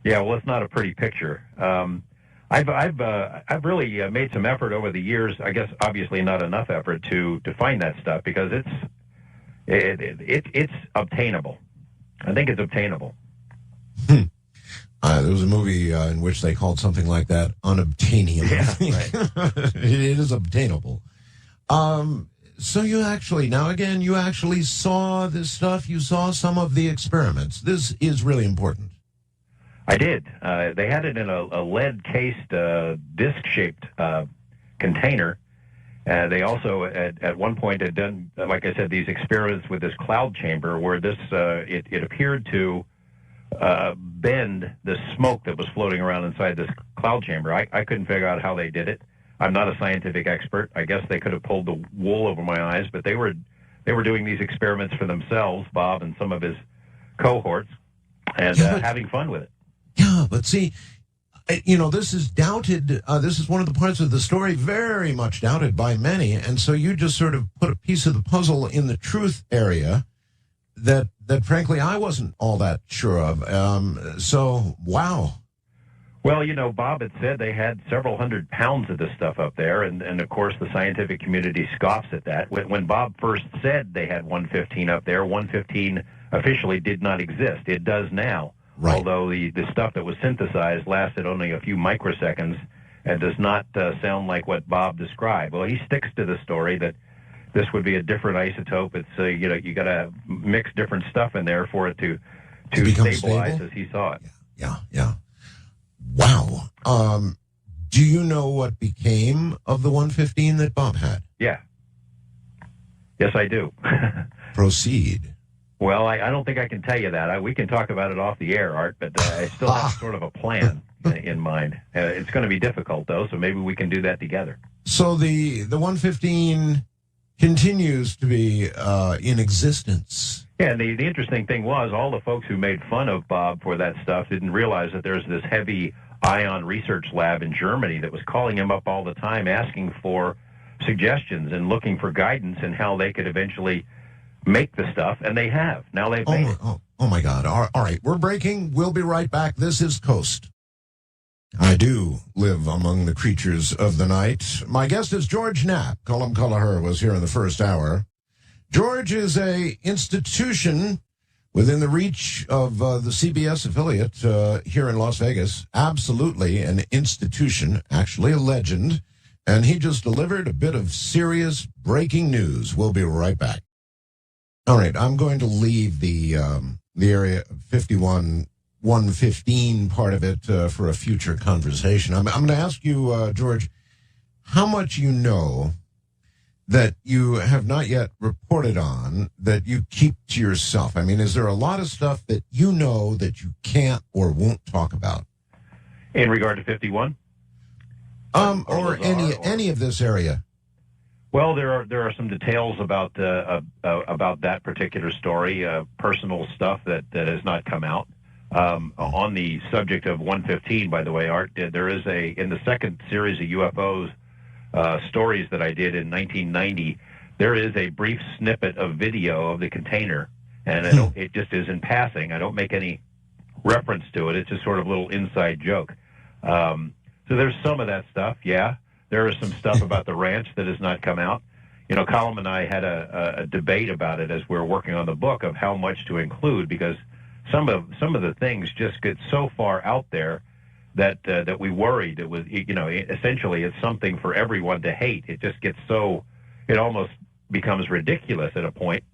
Yeah, well, it's not a pretty picture. I've really made some effort over the years. I guess obviously not enough effort to find that stuff because it's obtainable. I think it's obtainable. There was a movie in which they called something like that unobtainium. Yeah, right. It is obtainable. So you actually saw this stuff. You saw some of the experiments. This is really important. I did. They had it in a lead-cased, disc-shaped container. They also, at one point, had done, like I said, these experiments with this cloud chamber where it appeared to bend the smoke that was floating around inside this cloud chamber. I couldn't figure out how they did it. I'm not a scientific expert. I guess they could have pulled the wool over my eyes, but they were doing these experiments for themselves, Bob and some of his cohorts, and having fun with it. Yeah, but see, this is doubted. This is one of the parts of the story very much doubted by many, and so you just sort of put a piece of the puzzle in the truth area that frankly I wasn't all that sure of. So, wow. Well, Bob had said they had several hundred pounds of this stuff up there, and of course the scientific community scoffs at that. When Bob first said they had 115 up there, 115 officially did not exist. It does now. Right. Although the stuff that was synthesized lasted only a few microseconds and does not sound like what Bob described. Well, he sticks to the story that this would be a different isotope. It's you got to mix different stuff in there for it to stabilize stable? As he saw it. Yeah. Wow. Do you know what became of the 115 that Bob had? Yeah. Yes, I do. Proceed. Well, I don't think I can tell you that. We can talk about it off the air, Art, but I still have sort of a plan in mind. It's going to be difficult, though, so maybe we can do that together. So the 115 continues to be in existence. Yeah, and the interesting thing was all the folks who made fun of Bob for that stuff didn't realize that there's this heavy ion research lab in Germany that was calling him up all the time, asking for suggestions and looking for guidance in how they could eventually make the stuff, and they have. Now they've made it. Oh, my God. All right, we're breaking. We'll be right back. This is Coast. I do live among the creatures of the night. My guest is George Knapp. Colm Kelleher was here in the first hour. George is a institution within the reach of the CBS affiliate here in Las Vegas. Absolutely an institution, actually a legend. And he just delivered a bit of serious breaking news. We'll be right back. All right, I'm going to leave the area 115 part of it for a future conversation. I'm going to ask you, George, how much you know that you have not yet reported on that you keep to yourself. I mean, is there a lot of stuff that you know that you can't or won't talk about? In regard to 51? Or any of this area? Well, there are some details about that particular story, personal stuff that has not come out. On the subject of 115, by the way, Art, there is in the second series of UFOs stories that I did in 1990, there is a brief snippet of video of the container, and it just is in passing. I don't make any reference to it. It's just sort of a little inside joke. So there's some of that stuff, yeah. There is some stuff about the ranch that has not come out. Colm and I had a debate about it as we were working on the book of how much to include, because some of the things just get so far out there that we worried it was, essentially it's something for everyone to hate. It just gets it almost becomes ridiculous at a point.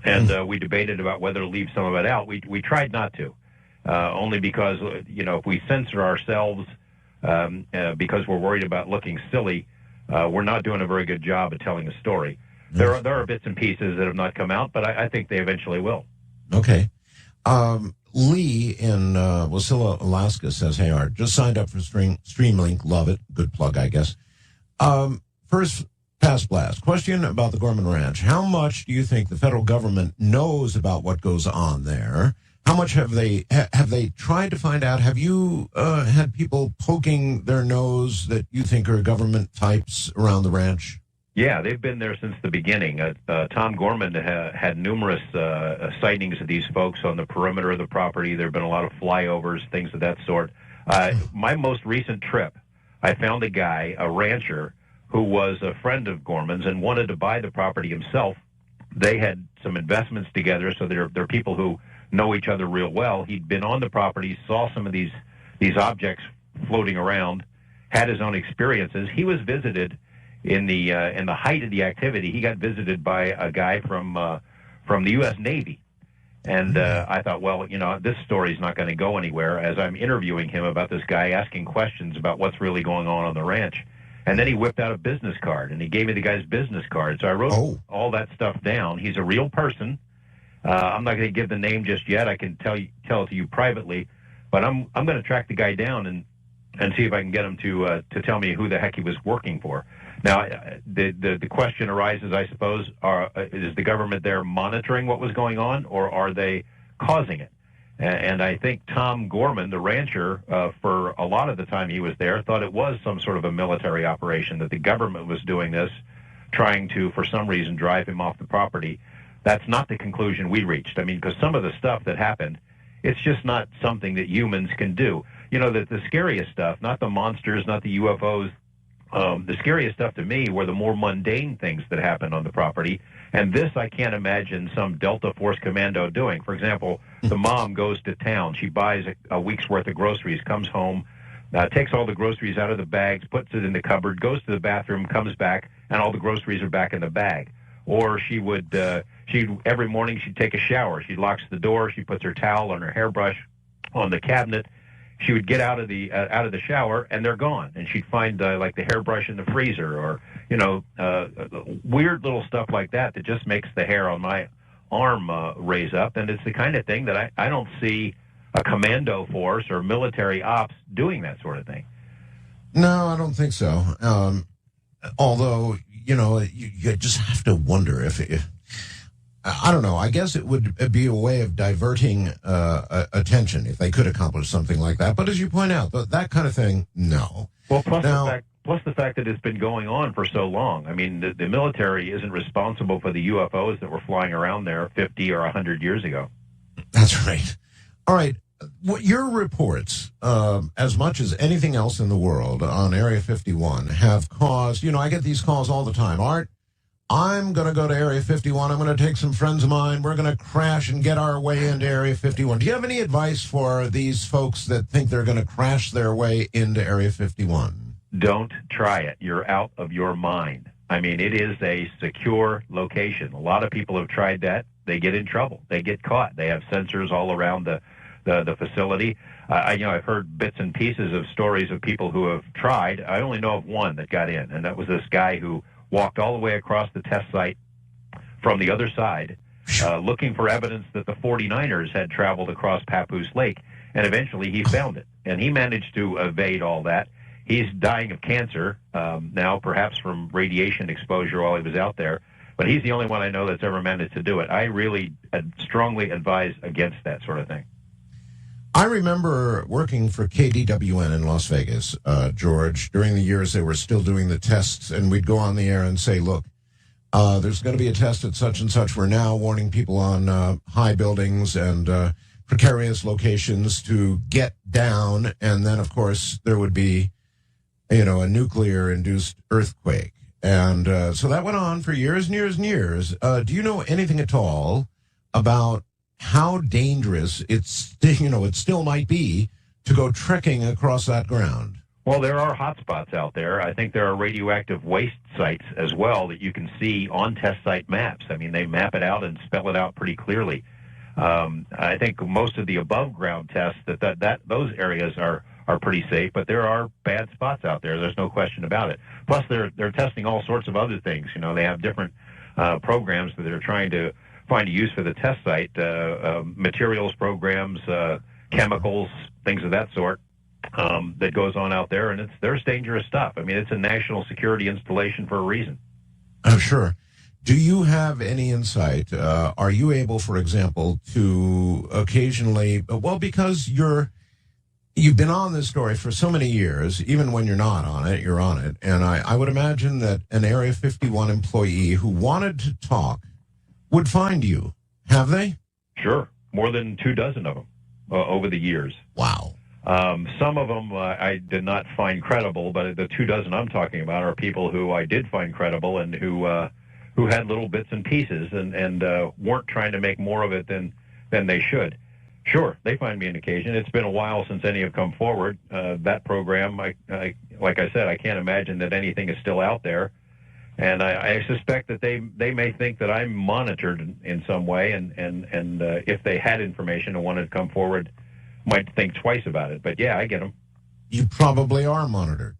And we debated about whether to leave some of it out. We tried not to, only because, if we censor ourselves, because we're worried about looking silly, we're not doing a very good job of telling a story. There are bits and pieces that have not come out, but I think they eventually will. Okay. Lee in Wasilla, Alaska says, "Hey, Art, just signed up for Streamlink. Love it. Good plug, I guess. First pass blast. Question about the Gorman Ranch. How much do you think the federal government knows about what goes on there? How much have they tried to find out? Have you had people poking their nose that you think are government types around the ranch?" Yeah, they've been there since the beginning. Tom Gorman had numerous sightings of these folks on the perimeter of the property. There have been a lot of flyovers, things of that sort. My most recent trip, I found a guy, a rancher, who was a friend of Gorman's and wanted to buy the property himself. They had some investments together, so they're people who know each other real well. He'd been on the property, saw some of these objects floating around, had his own experiences. He was visited in the height of the activity. He got visited by a guy from the U.S. Navy. And I thought, well, this story's not going to go anywhere, as I'm interviewing him about this guy, asking questions about what's really going on the ranch. And then he whipped out a business card, and he gave me the guy's business card. So I wrote all that stuff down. He's a real person. I'm not going to give the name just yet. I can tell it to you privately. But I'm going to track the guy down and see if I can get him to tell me who the heck he was working for. Now, the question arises, I suppose, is the government there monitoring what was going on, or are they causing it? And I think Tom Gorman, the rancher, for a lot of the time he was there, thought it was some sort of a military operation, that the government was doing this, trying to, for some reason, drive him off the property. That's not the conclusion we reached. I mean, because some of the stuff that happened, it's just not something that humans can do. The scariest stuff, not the monsters, not the UFOs, the scariest stuff to me were the more mundane things that happened on the property. And this I can't imagine some Delta Force commando doing. For example, the mom goes to town. She buys a week's worth of groceries, comes home, takes all the groceries out of the bags, puts it in the cupboard, goes to the bathroom, comes back, and all the groceries are back in the bag. Or she would, every morning she'd take a shower. She locks the door. She puts her towel and her hairbrush on the cabinet. She would get out of the shower, and they're gone. And she'd find like the hairbrush in the freezer, or weird little stuff like that just makes the hair on my arm raise up. And it's the kind of thing that I don't see a commando force or military ops doing that sort of thing. No, I don't think so. Although you just have to wonder if I don't know. I guess it would be a way of diverting attention if they could accomplish something like that. But as you point out, that kind of thing, no. Well, plus the fact that it's been going on for so long. I mean, the military isn't responsible for the UFOs that were flying around there 50 or 100 years ago. That's right. All right. Your reports, as much as anything else in the world on Area 51, have caused, I get these calls all the time. Art, I'm going to go to Area 51. I'm going to take some friends of mine. We're going to crash and get our way into Area 51. Do you have any advice for these folks that think they're going to crash their way into Area 51? Don't try it. You're out of your mind. I mean, it is a secure location. A lot of people have tried that. They get in trouble. They get caught. They have sensors all around the facility. I've heard bits and pieces of stories of people who have tried. I only know of one that got in, and that was this guy who walked all the way across the test site from the other side, looking for evidence that the 49ers had traveled across Papoose Lake, and eventually he found it. And he managed to evade all that. He's dying of cancer now, perhaps from radiation exposure while he was out there, but he's the only one I know that's ever managed to do it. I really strongly advise against that sort of thing. I remember working for KDWN in Las Vegas, George, during the years they were still doing the tests, and we'd go on the air and say, look, there's going to be a test at such and such. We're now warning people on high buildings and precarious locations to get down. And then, of course, there would be, a nuclear-induced earthquake. And so that went on for years and years and years. Do you know anything at all about how dangerous it still might be to go trekking across that ground? Well, there are hot spots out there. I think there are radioactive waste sites as well that you can see on test site maps. I mean, they map it out and spell it out pretty clearly. I think most of the above ground tests that those areas are pretty safe, but there are bad spots out there. There's no question about it. Plus, they're testing all sorts of other things. They have different programs that they're trying to find a use for the test site, materials programs, chemicals, things of that sort that goes on out there, and there's dangerous stuff. I mean, it's a national security installation for a reason. I'm sure. Do you have any insight? Are you able, for example, to occasionally, because you've been on this story for so many years, even when you're not on it, you're on it, and I would imagine that an Area 51 employee who wanted to talk would find you. Have they? Sure. More than 24 of them over the years. Wow. Some of them I did not find credible, but the 24 I'm talking about are people who I did find credible and who had little bits and pieces and weren't trying to make more of it than they should. Sure, they find me an occasion. It's been a while since any have come forward. That program, like I said, I can't imagine that anything is still out there. And I suspect that they may think that I'm monitored in some way, and if they had information and wanted to come forward, might think twice about it. But yeah, I get them. You probably are monitored.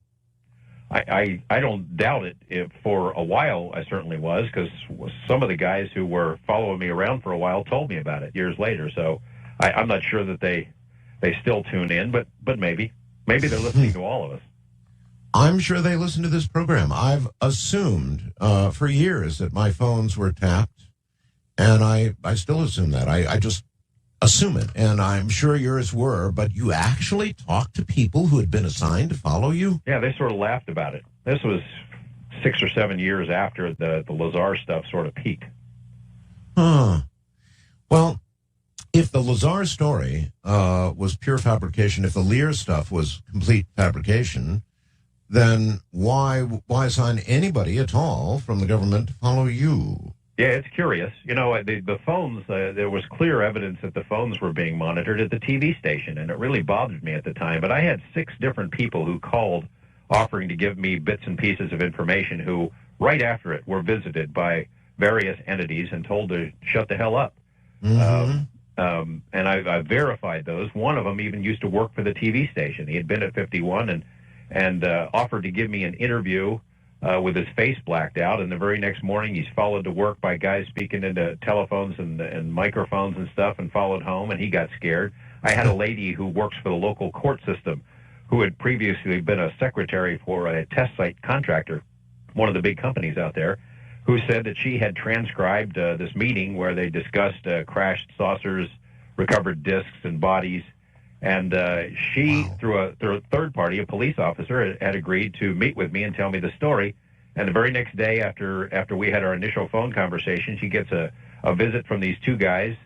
I don't doubt it. If for a while, I certainly was, because some of the guys who were following me around for a while told me about it years later. So I'm not sure that they still tune in, but maybe they're listening to all of us. I'm sure they listen to this program. I've assumed for years that my phones were tapped, and I still assume that. I just assume it, and I'm sure yours were, but you actually talked to people who had been assigned to follow you? Yeah, they sort of laughed about it. This was 6 or 7 years after the Lazar stuff sort of peaked. Huh. Well, if the Lazar story was pure fabrication, if the Lear stuff was complete fabrication, then why assign anybody at all from the government to follow you? Yeah, it's curious. You know, the phones, there was clear evidence that the phones were being monitored at the TV station, and it really bothered me at the time. But I had 6 different people who called offering to give me bits and pieces of information who, right after it, were visited by various entities and told to shut the hell up. Mm-hmm. And I verified those. One of them even used to work for the TV station. He had been at 51 and offered to give me an interview with his face blacked out, and the very next morning he's followed to work by guys speaking into telephones and microphones and stuff, and followed home, and he got scared. I had a lady who works for the local court system who had previously been a secretary for a test site contractor, one of the big companies out there, who said that she had transcribed this meeting where they discussed crashed saucers, recovered discs and bodies, and she, wow, through a third party, a police officer, had agreed to meet with me and tell me the story. And the very next day, after we had our initial phone conversation, she gets a visit from these 2 guys,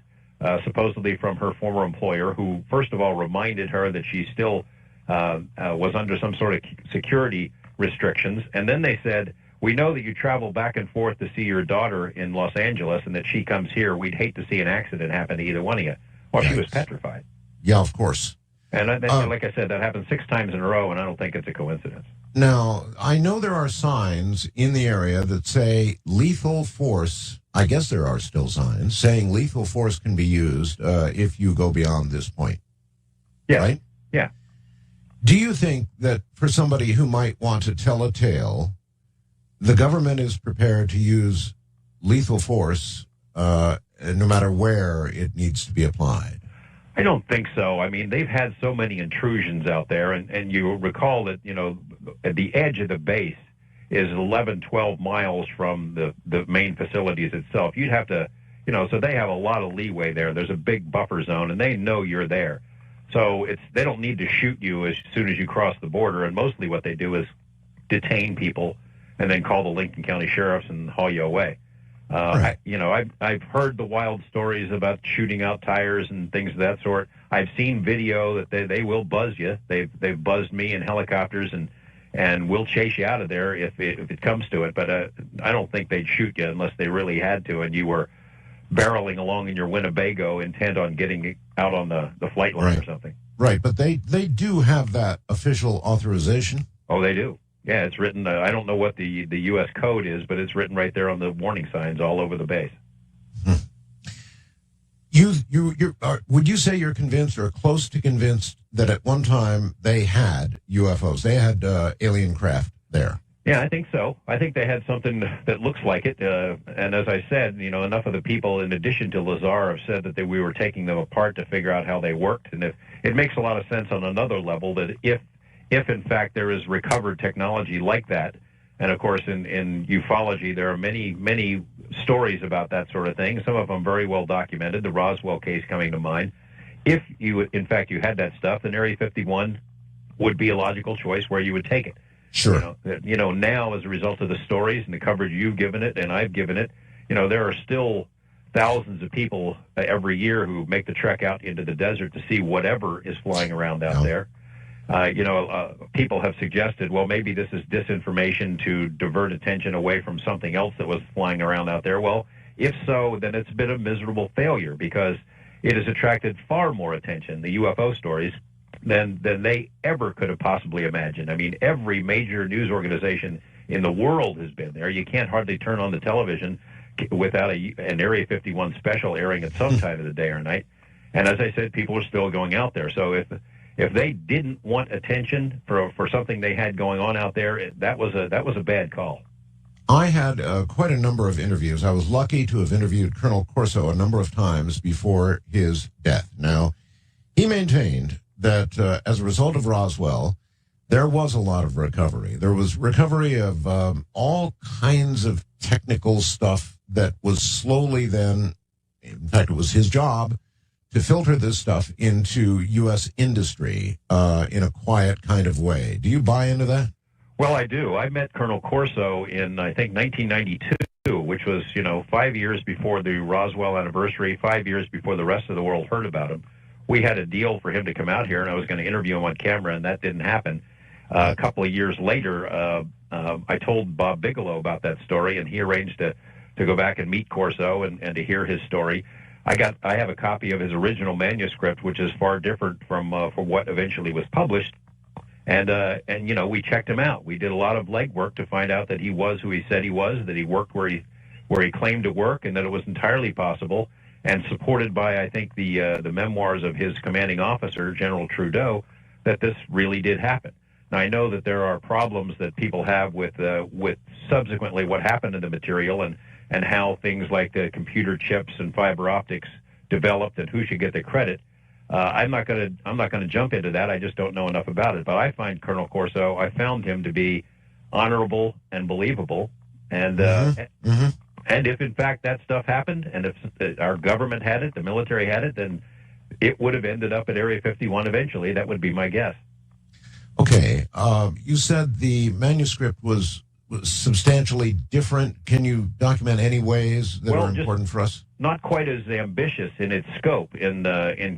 supposedly from her former employer, who, first of all, reminded her that she still was under some sort of security restrictions. And then they said, "We know that you travel back and forth to see your daughter in Los Angeles and that she comes here. We'd hate to see an accident happen to either one of you." Well, she was petrified. Yeah, of course. And like I said, that happened 6 times in a row, and I don't think it's a coincidence. Now, I know there are signs in the area that say lethal force. I guess there are still signs saying lethal force can be used if you go beyond this point. Yeah. Right? Yeah. Do you think that for somebody who might want to tell a tale, the government is prepared to use lethal force no matter where it needs to be applied? I don't think so. I mean, they've had so many intrusions out there, and you recall that, you know, at the edge of the base is 11, 12 miles from the main facilities itself. You'd have to, you know, so they have a lot of leeway there. There's a big buffer zone, and they know you're there. So they don't need to shoot you as soon as you cross the border, and mostly what they do is detain people and then call the Lincoln County Sheriffs and haul you away. Right. I've heard the wild stories about shooting out tires and things of that sort. I've seen video that they will buzz you. They've buzzed me in helicopters and will chase you out of there if it comes to it. But I don't think they'd shoot you unless they really had to, and you were barreling along in your Winnebago intent on getting out on the flight line, right, or something. Right, but they do have that official authorization. Oh, they do. Yeah, it's written. I don't know what the U.S. code is, but it's written right there on the warning signs all over the base. Would you say you're convinced or close to convinced that at one time they had UFOs, they had alien craft there? Yeah, I think so. I think they had something that looks like it. And as I said, you know, enough of the people, in addition to Lazar, have said that we were taking them apart to figure out how they worked. And it makes a lot of sense on another level that if in fact there is recovered technology like that, and of course in ufology there are many, many stories about that sort of thing, some of them very well documented, the Roswell case coming to mind. If you, in fact, you had that stuff, then Area 51 would be a logical choice where you would take it. Sure. You know, now as a result of the stories and the coverage you've given it and I've given it, you know, there are still thousands of people every year who make the trek out into the desert to see whatever is flying around out there. People have suggested, well, maybe this is disinformation to divert attention away from something else that was flying around out there. Well, if so, then it's been a miserable failure because it has attracted far more attention, the UFO stories, than they ever could have possibly imagined. I mean, every major news organization in the world has been there. You can't hardly turn on the television without an Area 51 special airing at some time of the day or night. And as I said, people are still going out there. So if they didn't want attention for something they had going on out there, that was a bad call. I had quite a number of interviews. I was lucky to have interviewed Colonel Corso a number of times before his death. Now, he maintained that as a result of Roswell, there was a lot of recovery. There was recovery of all kinds of technical stuff that was slowly then, in fact, it was his job to filter this stuff into U.S. industry in a quiet kind of way. Do you buy into that? Well, I do. I met Colonel Corso in, I think, 1992, which was, 5 years before the Roswell anniversary, 5 years before the rest of the world heard about him. We had a deal for him to come out here, and I was going to interview him on camera, and that didn't happen. A couple of years later, I told Bob Bigelow about that story, and he arranged to go back and meet Corso and to hear his story. I have a copy of his original manuscript, which is far different from what eventually was published. And we checked him out. We did a lot of legwork to find out that he was who he said he was, that he worked where he claimed to work, and that it was entirely possible, and supported by, I think, the memoirs of his commanding officer, General Trudeau, that this really did happen. Now, I know that there are problems that people have with subsequently what happened to the material and how things like the computer chips and fiber optics developed and who should get the credit. I'm not going to jump into that. I just don't know enough about it. But I find Colonel Corso, I found him to be honorable and believable. And and if in fact that stuff happened, and if our government had it, the military had it, then it would have ended up at Area 51 eventually. That would be my guess. Okay. You said the manuscript was substantially different. Can you document any ways that are important for us? Not quite as ambitious in its scope in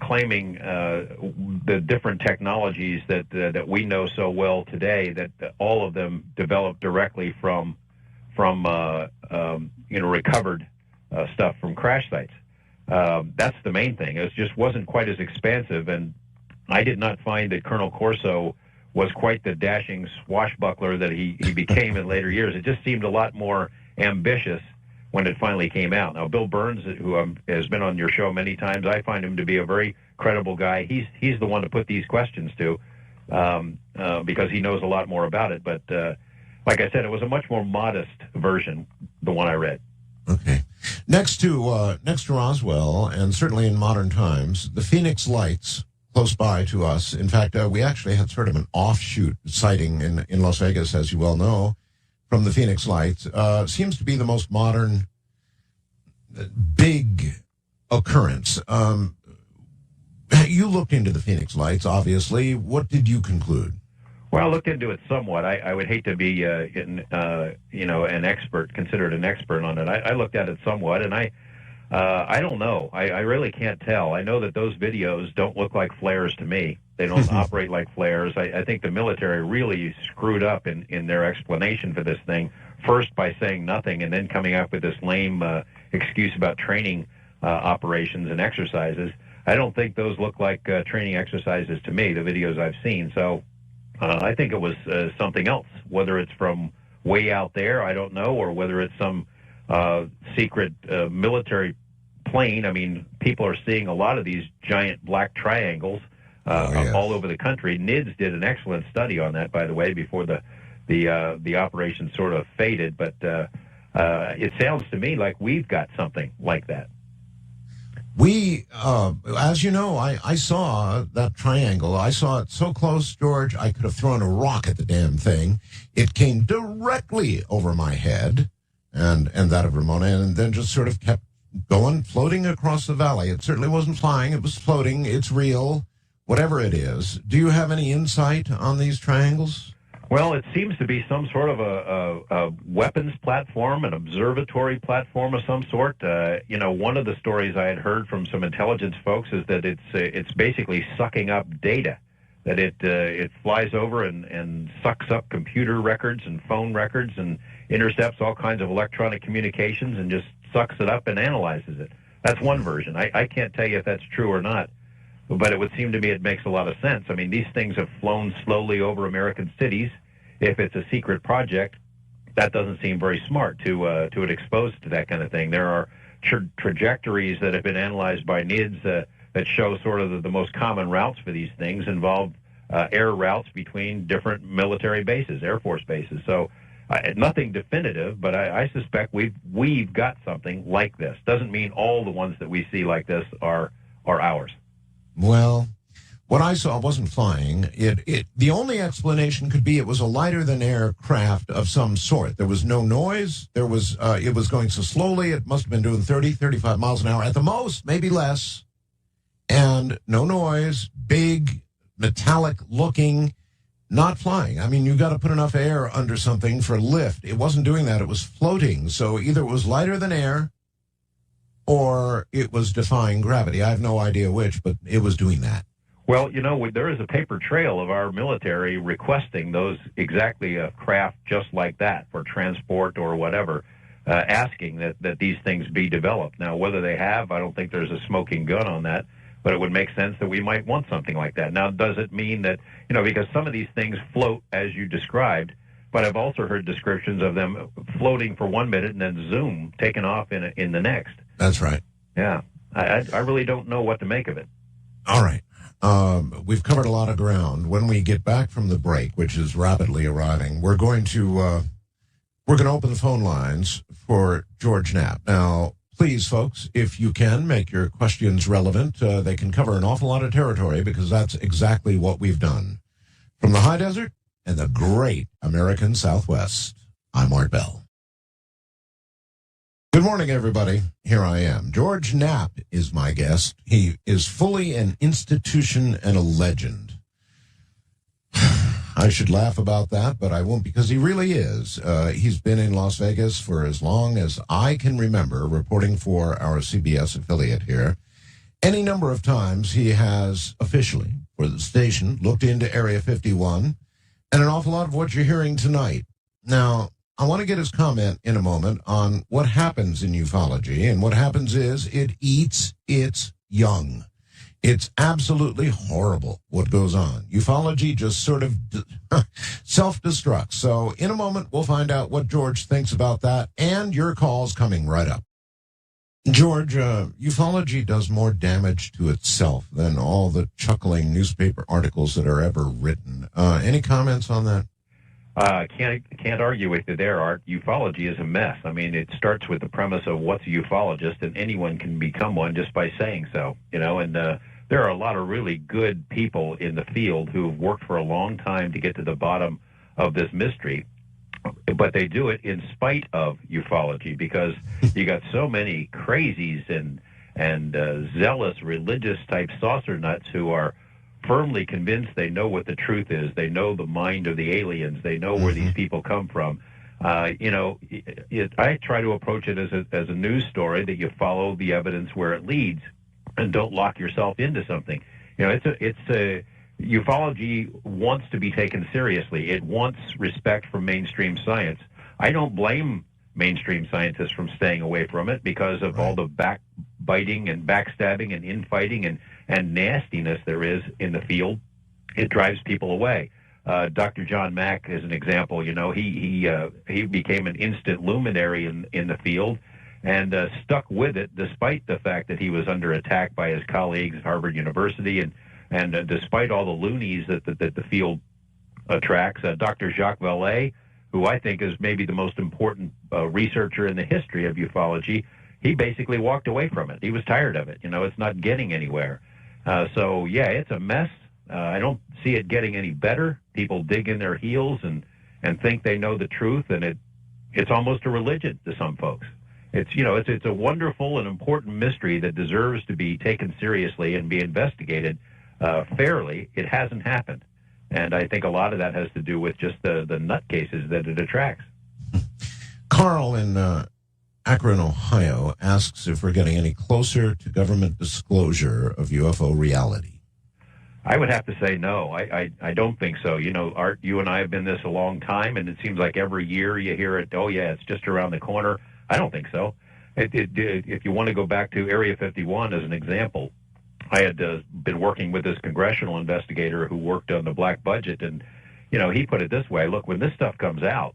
claiming the different technologies that we know so well today, that all of them developed directly from recovered stuff from crash sites. That's the main thing. It just wasn't quite as expansive, and I did not find that Colonel Corso was quite the dashing swashbuckler that he became in later years. It just seemed a lot more ambitious when it finally came out. Now, Bill Burns, who has been on your show many times, I find him to be a very credible guy. He's the one to put these questions to because he knows a lot more about it. But like I said, it was a much more modest version, the one I read. Okay. Next to Roswell, and certainly in modern times, the Phoenix Lights, close by to us. In fact, we actually had sort of an offshoot sighting in Las Vegas, as you well know, from the Phoenix Lights. Seems to be the most modern, big occurrence. You looked into the Phoenix Lights, obviously. What did you conclude? Well, I looked into it somewhat. I would hate to be, an expert, considered an expert on it. I looked at it somewhat, and I don't know. I really can't tell. I know that those videos don't look like flares to me. They don't operate like flares. I think the military really screwed up in their explanation for this thing, first by saying nothing and then coming up with this lame excuse about training operations and exercises. I don't think those look like training exercises to me, the videos I've seen. So I think it was something else, whether it's from way out there, I don't know, or whether it's some secret military plane. I mean, people are seeing a lot of these giant black triangles all over the country. NIDS did an excellent study on that, by the way, before the operation sort of faded. But it sounds to me like we've got something like that. We, as you know, I saw that triangle. I saw it so close, George, I could have thrown a rock at the damn thing. It came directly over my head and that of Ramona, and then just sort of kept going, floating across the valley. It certainly wasn't flying. It was floating. It's real, whatever it is. Do you have any insight on these triangles? Well, it seems to be some sort of a weapons platform, an observatory platform of some sort. One of the stories I had heard from some intelligence folks is that it's basically sucking up data, that it flies over and sucks up computer records and phone records and intercepts all kinds of electronic communications and just sucks it up and analyzes it. That's one version. I can't tell you if that's true or not, but it would seem to me it makes a lot of sense. I mean, these things have flown slowly over American cities. If it's a secret project, that doesn't seem very smart to it exposed to that kind of thing. There are trajectories that have been analyzed by NIDS that show sort of the most common routes for these things involve air routes between different military bases, Air Force bases. So nothing definitive, but I suspect we've got something like this. Doesn't mean all the ones that we see like this are ours. Well, what I saw wasn't flying. The only explanation could be it was a lighter than air craft of some sort. There was no noise. It was going so slowly. It must have been doing 30, 35 miles an hour at the most, maybe less. And no noise, big, metallic looking, not flying. I mean, you got to put enough air under something for lift. It wasn't doing that. It was floating. So either it was lighter than air or it was defying gravity. I have no idea which, but it was doing that. Well, there is a paper trail of our military requesting those exactly a craft just like that for transport or whatever, asking that these things be developed. Now, whether they have, I don't think there's a smoking gun on that, but it would make sense that we might want something like that. Now, does it mean that, because some of these things float as you described, but I've also heard descriptions of them floating for 1 minute and then zoom, taking off in the next. That's right. Yeah. I really don't know what to make of it. All right. We've covered a lot of ground. When we get back from the break, which is rapidly arriving, we're going to open the phone lines for George Knapp. Now, please, folks, if you can, make your questions relevant. They can cover an awful lot of territory because that's exactly what we've done. From the high desert and the great American Southwest, I'm Art Bell. Good morning, everybody. Here I am. George Knapp is my guest. He is fully an institution and a legend. I should laugh about that, but I won't because he really is. He's been in Las Vegas for as long as I can remember, reporting for our CBS affiliate here. Any number of times he has officially, for the station, looked into Area 51, and an awful lot of what you're hearing tonight. Now, I want to get his comment in a moment on what happens in ufology, and what happens is it eats its young. It's absolutely horrible what goes on. Ufology just sort of self-destructs. So in a moment, we'll find out what George thinks about that, and your calls coming right up. George, ufology does more damage to itself than all the chuckling newspaper articles that are ever written. Any comments on that? Can't argue with you there, Art. Ufology is a mess. I mean, it starts with the premise of what's a ufologist, and anyone can become one just by saying so, and there are a lot of really good people in the field who have worked for a long time to get to the bottom of this mystery, but they do it in spite of ufology because you got so many crazies and zealous religious type saucer nuts who are firmly convinced they know what the truth is. They know the mind of the aliens. They know where these people come from. I try to approach it as a news story that you follow the evidence where it leads and don't lock yourself into something. Ufology wants to be taken seriously. It wants respect from mainstream science. I don't blame mainstream scientists from staying away from it because of all the backbiting and backstabbing and infighting and nastiness there is in the field. It drives people away. Dr. John Mack is an example. He became an instant luminary in the field and stuck with it despite the fact that he was under attack by his colleagues at Harvard University and despite all the loonies that the field attracts. Dr. Jacques Vallée, who I think is maybe the most important researcher in the history of ufology, he basically walked away from it. He was tired of it. It's not getting anywhere. So, yeah, it's a mess. I don't see it getting any better. People dig in their heels and think they know the truth, and it's almost a religion to some folks. It's a wonderful and important mystery that deserves to be taken seriously and be investigated fairly. It hasn't happened. And I think a lot of that has to do with just the nutcases that it attracts. Carl in Akron, Ohio, asks if we're getting any closer to government disclosure of UFO reality. I would have to say no. I don't think so. You know, Art, you and I have been this a long time, and it seems like every year you hear it, oh, yeah, it's just around the corner. I don't think so. If you want to go back to Area 51 as an example, I had been working with this congressional investigator who worked on the black budget, and, you know, he put it this way, look, when this stuff comes out,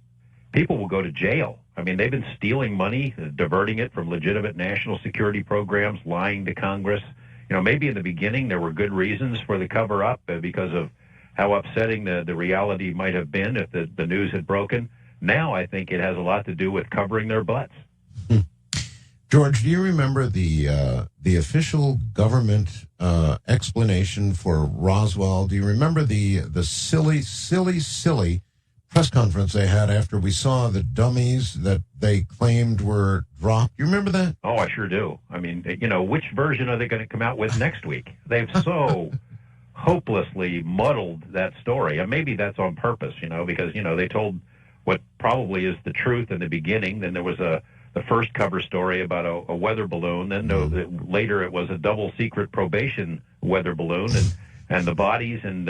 people will go to jail. I mean, they've been stealing money, diverting it from legitimate national security programs, lying to Congress. You know, maybe in the beginning there were good reasons for the cover-up because of how upsetting the reality might have been if the news had broken. Now I think it has a lot to do with covering their butts. George, do you remember the official government explanation for Roswell? Do you remember the silly press conference they had after we saw the dummies that they claimed were dropped? You remember that? Oh, I sure do. I mean, you know, which version are they going to come out with next week? They've so hopelessly muddled that story. And maybe that's on purpose, you know, because, you know, they told what probably is the truth in the beginning. Then there was the first cover story about a weather balloon. Then later it was a double secret probation weather balloon and the bodies. And,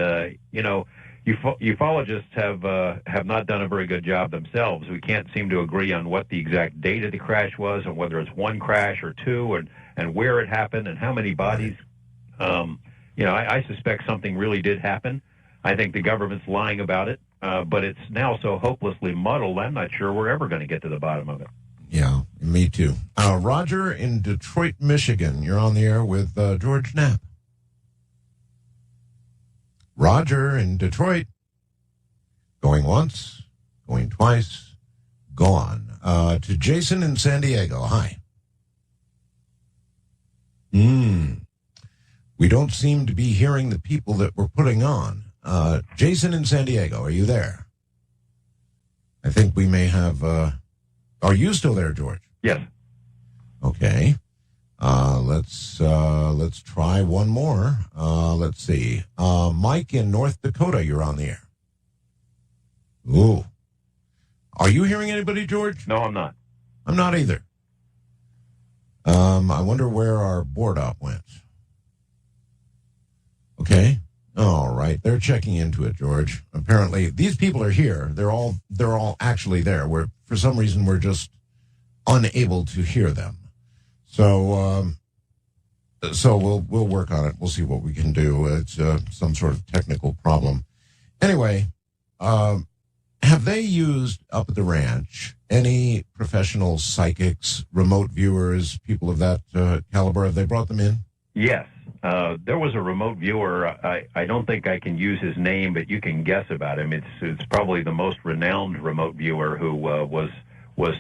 you know, ufologists have not done a very good job themselves. We can't seem to agree on what the exact date of the crash was and whether it's one crash or two and where it happened and how many bodies. You know, I suspect something really did happen. I think the government's lying about it, but it's now so hopelessly muddled, I'm not sure we're ever going to get to the bottom of it. Yeah, me too. Roger in Detroit, Michigan, you're on the air with George Knapp. Roger in Detroit. Going once, going twice, gone. To Jason in San Diego. Hi. We don't seem to be hearing the people that we're putting on. Jason in San Diego, are you there? I think we may have... Are you still there, George? Yes. Okay. Let's try one more. Let's see. Mike in North Dakota, you're on the air. Ooh. Are you hearing anybody, George? No, I'm not. I'm not either. I wonder where our board op went. Okay. All right. They're checking into it, George. Apparently, these people are here. They're all actually there. For some reason, we're just unable to hear them. So we'll work on it. We'll see what we can do. It's some sort of technical problem. Anyway, have they used up at the ranch any professional psychics, remote viewers, people of that caliber? Have they brought them in? Yes. There was a remote viewer. I don't think I can use his name, but you can guess about him. It's probably the most renowned remote viewer who was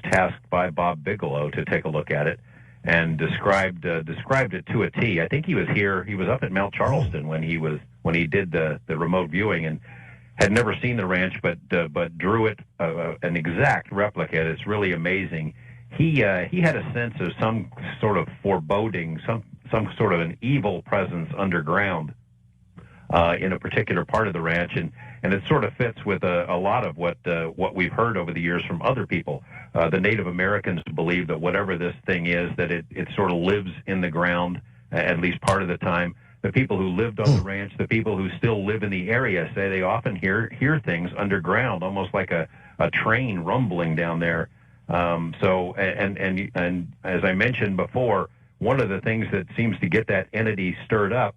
tasked by Bob Bigelow to take a look at it and described it to a T. I think he was here. He was up at Mount Charleston when he did the remote viewing and had never seen the ranch, but drew it an exact replica. It's really amazing. He had a sense of some sort of foreboding, some sort of an evil presence underground in a particular part of the ranch, and it sort of fits with a lot of what we've heard over the years from other people. The Native Americans believe that whatever this thing is, that it sort of lives in the ground at least part of the time. The people who lived on the ranch, the people who still live in the area, say they often hear things underground, almost like a train rumbling down there. So as I mentioned before, one of the things that seems to get that entity stirred up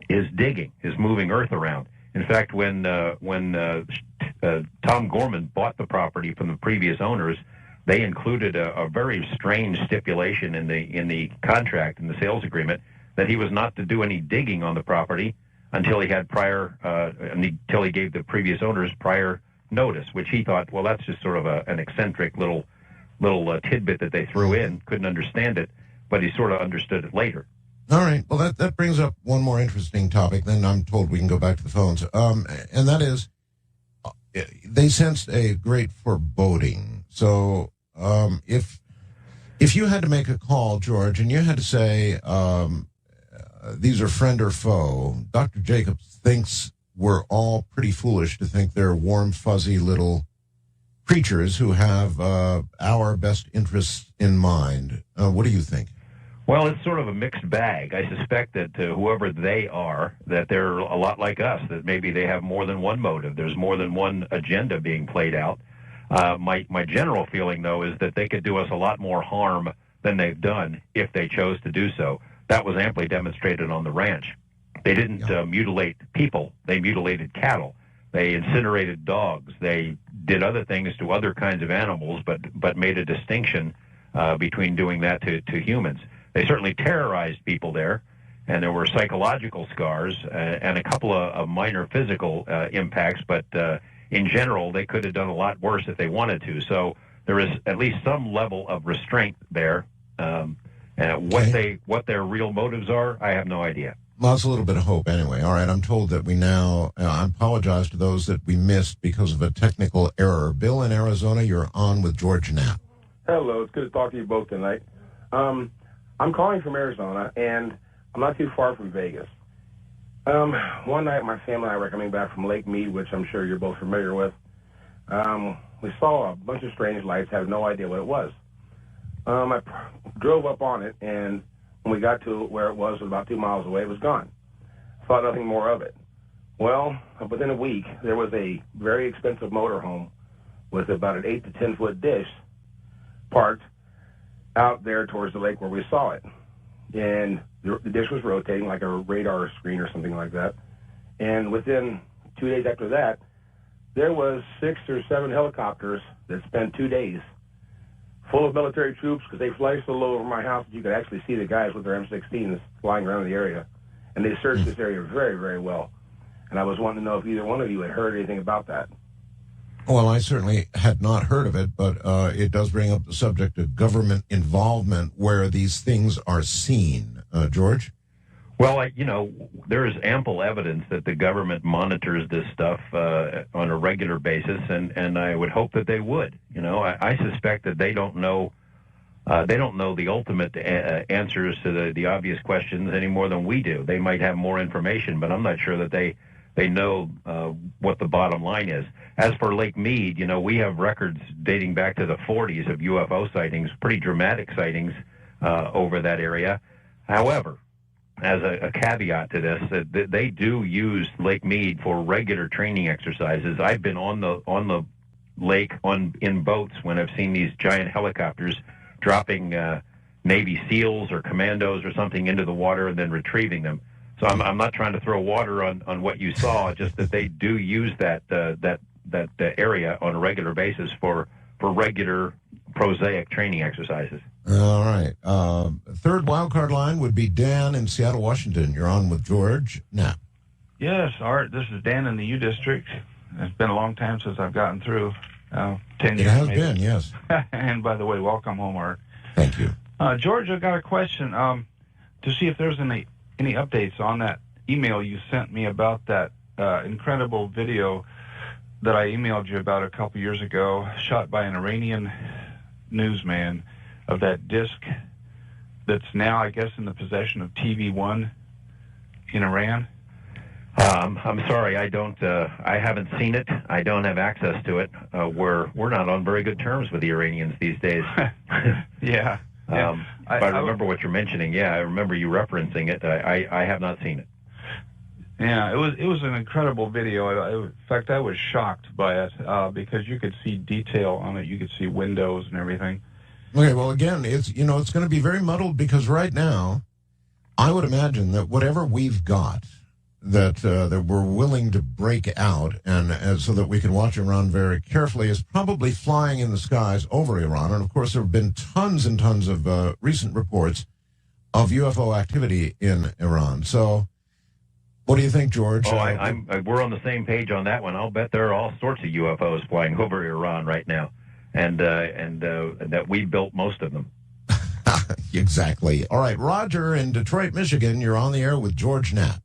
is digging, is moving earth around. In fact, when Tom Gorman bought the property from the previous owners, they included a very strange stipulation in the contract, in the sales agreement, that he was not to do any digging on the property until he had until he gave the previous owners prior notice, which he thought, well, that's just sort of an eccentric little tidbit that they threw in. Couldn't understand it, but he sort of understood it later. All right. Well, that brings up one more interesting topic. Then I'm told we can go back to the phones. And that is, they sensed a great foreboding. So if you had to make a call, George, and you had to say, these are friend or foe, Dr. Jacobs thinks we're all pretty foolish to think they're warm, fuzzy little creatures who have our best interests in mind. What do you think? Well, it's sort of a mixed bag. I suspect that whoever they are, that they're a lot like us, that maybe they have more than one motive. There's more than one agenda being played out. My general feeling, though, is that they could do us a lot more harm than they've done if they chose to do so. That was amply demonstrated on the ranch. They didn't mutilate people. They mutilated cattle. They incinerated dogs. They did other things to other kinds of animals, but made a distinction between doing that to humans. They certainly terrorized people there, and there were psychological scars and a couple of minor physical impacts, but in general, they could have done a lot worse if they wanted to. So there is at least some level of restraint there. What their real motives are, I have no idea. Well, it's a little bit of hope anyway. All right, I'm told that we now, I apologize to those that we missed because of a technical error. Bill in Arizona, you're on with George Knapp. Hello, it's good to talk to you both tonight. I'm calling from Arizona, and I'm not too far from Vegas. One night, my family and I were coming back from Lake Mead, which I'm sure you're both familiar with. We saw a bunch of strange lights, had no idea what it was. I drove up on it, and when we got to where it was about 2 miles away, it was gone. Thought nothing more of it. Well, within a week, there was a very expensive motorhome with about an 8 to 10 foot dish parked out there towards the lake where we saw it. And the dish was rotating like a radar screen or something like that. And within 2 days after that, there was 6 or 7 helicopters that spent 2 days full of military troops, because they fly so low over my house that you could actually see the guys with their M16s flying around the area. And they searched this area very, very well. And I was wanting to know if either one of you had heard anything about that. Well, I certainly had not heard of it, but it does bring up the subject of government involvement where these things are seen. George? Well, there is ample evidence that the government monitors this stuff on a regular basis, and I would hope that they would. I suspect that they don't know the ultimate answers to the obvious questions any more than we do. They might have more information, but I'm not sure that they know what the bottom line is. As for Lake Mead, we have records dating back to the 40s of UFO sightings, pretty dramatic sightings over that area. However, as a caveat to this, that they do use Lake Mead for regular training exercises. I've been on the lake in boats when I've seen these giant helicopters dropping Navy SEALs or commandos or something into the water and then retrieving them. So I'm not trying to throw water on what you saw, just that they do use that area on a regular basis for regular prosaic training exercises. All right. Third wildcard line would be Dan in Seattle, Washington. You're on with George Knapp. Yes, Art, this is Dan in the U District. It's been a long time since I've gotten through. 10 years. It has maybe. been, yes. And by the way, welcome home, Art. Thank you. George, I've got a question to see if there's any updates on that email you sent me about that incredible video that I emailed you about a couple years ago, shot by an Iranian newsman, of that disc that's now, I guess, in the possession of TV1 in Iran. I'm sorry, I haven't seen it. I don't have access to it. We're not on very good terms with the Iranians these days. Yeah. But I remember what you're mentioning. Yeah, I remember you referencing it. I have not seen it. Yeah, it was an incredible video. In fact, I was shocked by it because you could see detail on it. You could see windows and everything. Okay, well, again, it's going to be very muddled because right now, I would imagine that whatever we've got that we're willing to break out and so that we can watch Iran very carefully is probably flying in the skies over Iran. And, of course, there have been tons and tons of recent reports of UFO activity in Iran. So what do you think, George? We're on the same page on that one. I'll bet there are all sorts of UFOs flying over Iran right now, and that we built most of them. Exactly. All right, Roger in Detroit, Michigan, you're on the air with George Knapp.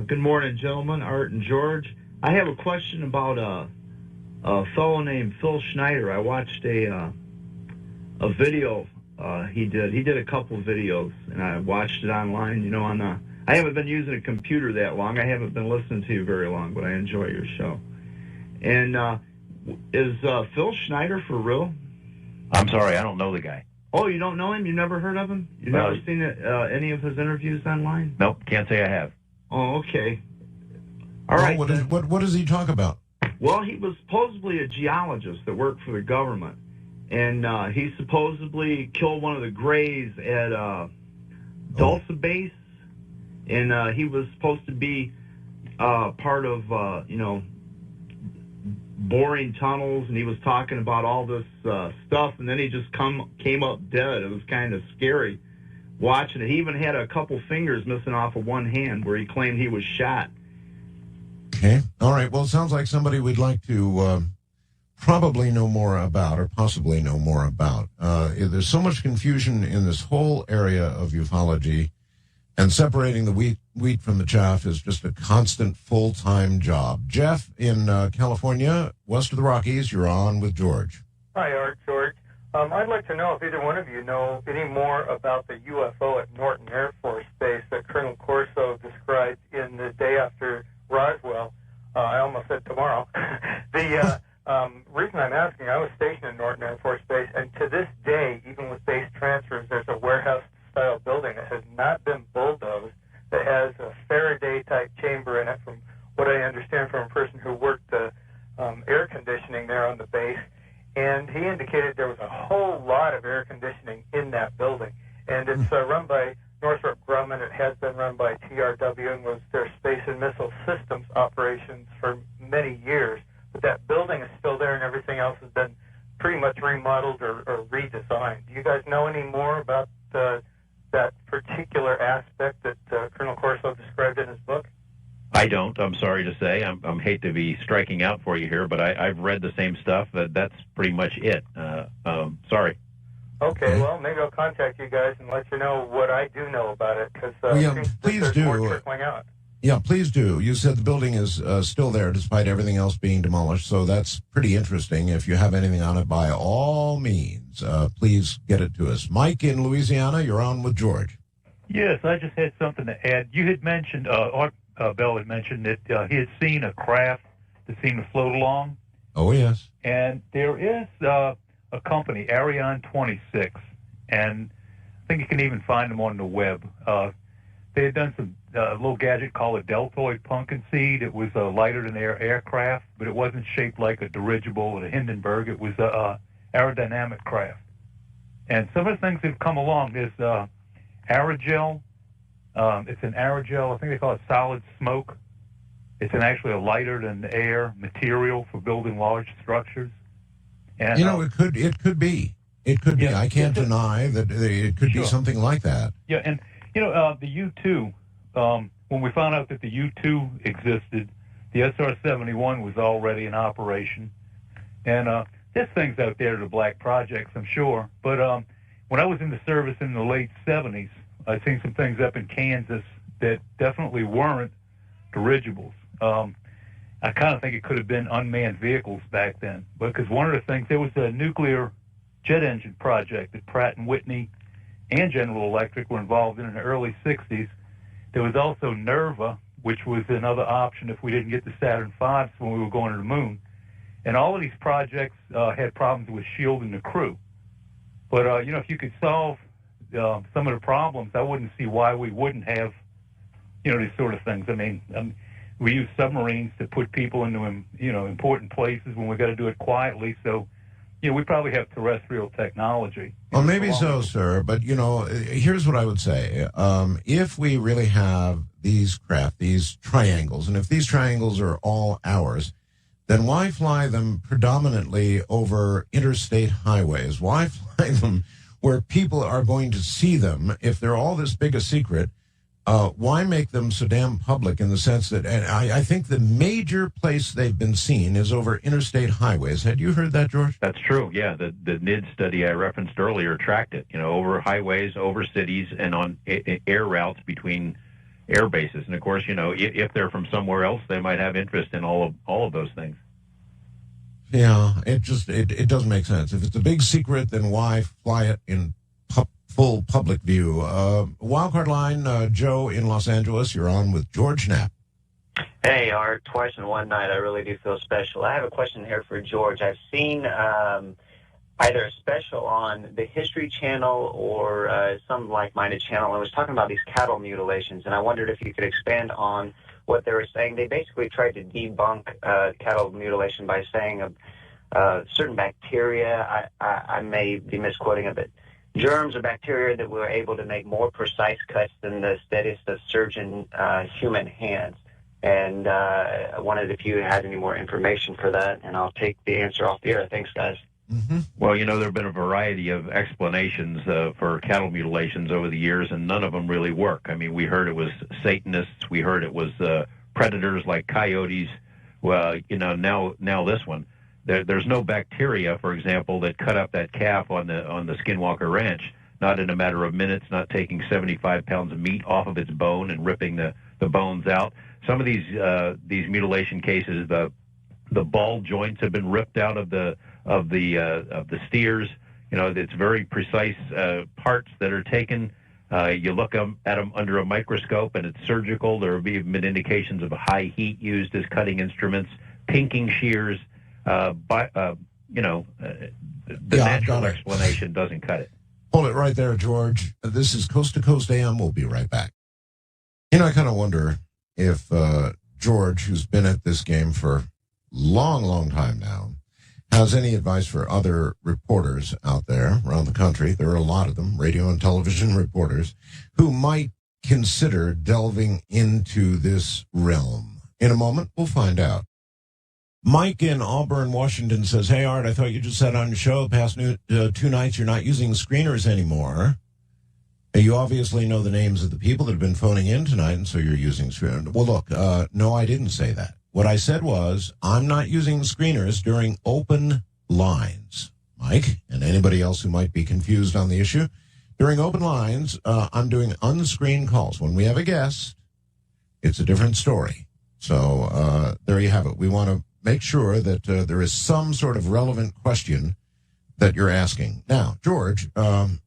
Good morning, gentlemen, Art and George. I have a question about a fellow named Phil Schneider. I watched a video he did. He did a couple of videos, and I watched it online, on I haven't been using a computer that long. I haven't been listening to you very long, but I enjoy your show. And is Phil Schneider for real? I'm sorry, I don't know the guy. Oh, you don't know him? You never heard of him? You've never seen any of his interviews online? Nope, can't say I have. Oh, okay. All right. What does he talk about? Well, he was supposedly a geologist that worked for the government, and he supposedly killed one of the Greys at Dulce Base, and he was supposed to be part of, boring tunnels, and he was talking about all this stuff, and then he just came up dead. It was kind of scary watching it. He even had a couple fingers missing off of one hand where he claimed he was shot. Okay. All right. Well, it sounds like somebody we'd like to probably know more about, or possibly know more about. There's so much confusion in this whole area of ufology, and separating the wheat from the chaff is just a constant full-time job. Jeff in California, west of the Rockies, you're on with George. Hi, Art, George. I'd like to know if either one of you know any more about the UFO at Norton Air Force Base that Colonel Corso described in The Day After Roswell. I almost said tomorrow. The reason I'm asking, I was stationed at Norton Air Force Base, and to this day, even with base transfers, there's a warehouse-style building that has not been bulldozed, that has a Faraday-type chamber in it, from what I understand from a person who worked the air conditioning there on the base. And he indicated there was a whole lot of air conditioning in that building. And it's run by Northrop Grumman. It has been run by TRW and was their space and missile systems operations for many years. But that building is still there, and everything else has been pretty much remodeled or redesigned. Do you guys know any more about that particular aspect that Colonel Corso described in his book? I don't. I'm sorry to say. I'm hate to be striking out for you here, but I've read the same stuff. That's pretty much it. Sorry. Okay, well, maybe I'll contact you guys and let you know what I do know about it, because please do. More trickling out. Yeah, please do. You said the building is still there despite everything else being demolished, so that's pretty interesting. If you have anything on it, by all means, please get it to us. Mike in Louisiana, you're on with George. Yes, I just had something to add. You had mentioned, Bell had mentioned that he had seen a craft that seemed to float along. Oh, yes. And there is a company, Ariane 26, and I think you can even find them on the web. They had done some little gadget called a deltoid pumpkin seed. It was a lighter-than-air aircraft, but it wasn't shaped like a dirigible or a Hindenburg. It was a aerodynamic craft. And some of the things that have come along, there's aerogel. It's an aerogel. I think they call it solid smoke. It's actually a lighter-than-air material for building large structures. And, it could be. It could be. I can't deny that it could be something like that. Yeah, and the U-2, when we found out that the U-2 existed, the SR-71 was already in operation. And there's things out there that are black projects, I'm sure. But when I was in the service in the late 70s, I seen some things up in Kansas that definitely weren't dirigibles. I kind of think it could have been unmanned vehicles back then, because one of the things, there was a nuclear jet engine project that Pratt & Whitney and General Electric were involved in the early 60s. There was also NERVA, which was another option if we didn't get the Saturn V's when we were going to the moon. And all of these projects had problems with shielding the crew. But, if you could solve some of the problems, I wouldn't see why we wouldn't have, these sort of things. I mean, we use submarines to put people into, important places when we got to do it quietly. So, we probably have terrestrial technology. Well, maybe so, sir. But, here's what I would say. If we really have these craft, these triangles, and if these triangles are all ours, then why fly them predominantly over interstate highways? Why fly them where people are going to see them if they're all this big a secret? Why make them so damn public in the sense that, and I think the major place they've been seen is over interstate highways. Had you heard that, George? That's true, yeah. The NID study I referenced earlier tracked it, over highways, over cities, and on air routes between air bases. And, of course, if they're from somewhere else, they might have interest in all of those things. Yeah, it doesn't make sense. If it's a big secret, then why fly it in full public view. Wildcard line, Joe in Los Angeles, you're on with George Knapp. Hey, Art, twice in one night. I really do feel special. I have a question here for George. I've seen either a special on the History Channel or some like-minded channel, and it was talking about these cattle mutilations, and I wondered if you could expand on what they were saying. They basically tried to debunk cattle mutilation by saying certain bacteria, I may be misquoting it, but germs or bacteria that were able to make more precise cuts than the steadiest of surgeon human hands. And I wondered if you had any more information for that, and I'll take the answer off the air. Thanks, guys. Mm-hmm. Well, there have been a variety of explanations for cattle mutilations over the years, and none of them really work. I mean, we heard it was Satanists. We heard it was predators like coyotes. Well, now this one. There's no bacteria, for example, that cut up that calf on the Skinwalker Ranch, not in a matter of minutes, not taking 75 pounds of meat off of its bone and ripping the bones out. Some of these mutilation cases, the ball joints have been ripped out of the steers. It's very precise parts that are taken. You look at them under a microscope, and it's surgical. There have even been indications of high heat used as cutting instruments, pinking shears. The natural explanation doesn't cut it. Hold it right there, George. This is Coast to Coast AM. We'll be right back. I kind of wonder if George, who's been at this game for a long, long time now, has any advice for other reporters out there around the country. There are a lot of them, radio and television reporters, who might consider delving into this realm. In a moment, we'll find out. Mike in Auburn, Washington says, "Hey, Art, I thought you just said on your show the past 2 nights you're not using screeners anymore. You obviously know the names of the people that have been phoning in tonight, and so you're using screeners." Well, look, no, I didn't say that. What I said was I'm not using screeners during open lines, Mike, and anybody else who might be confused on the issue. During open lines, I'm doing unscreened calls. When we have a guest, it's a different story. So there you have it. We want to make sure that there is some sort of relevant question that you're asking. Now, George,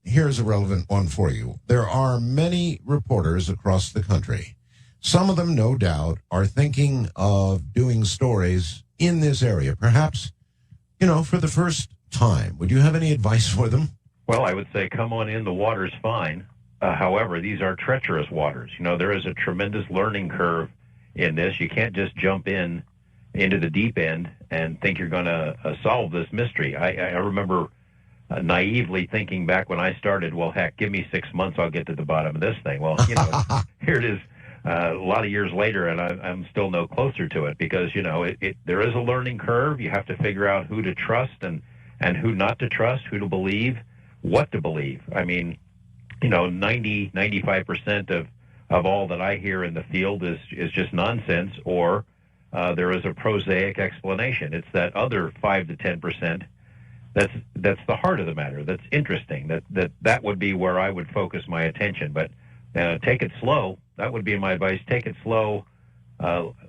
here's a relevant one for you. There are many reporters across the country. Some of them, no doubt, are thinking of doing stories in this area, perhaps, for the first time. Would you have any advice for them? Well, I would say come on in. The water's fine. However, these are treacherous waters. There is a tremendous learning curve in this. You can't just jump into the deep end and think you're going to solve this mystery. I remember naively thinking back when I started, well, heck, give me 6 months, I'll get to the bottom of this thing. Well, here it is a lot of years later, and I'm still no closer to it because, there is a learning curve. You have to figure out who to trust and who not to trust, who to believe, what to believe. I mean, 95% of all that I hear in the field is just nonsense, or there is a prosaic explanation. It's that other 5 to 10% that's the heart of the matter. That's interesting. That would be where I would focus my attention. But take it slow. That would be my advice. Take it slow.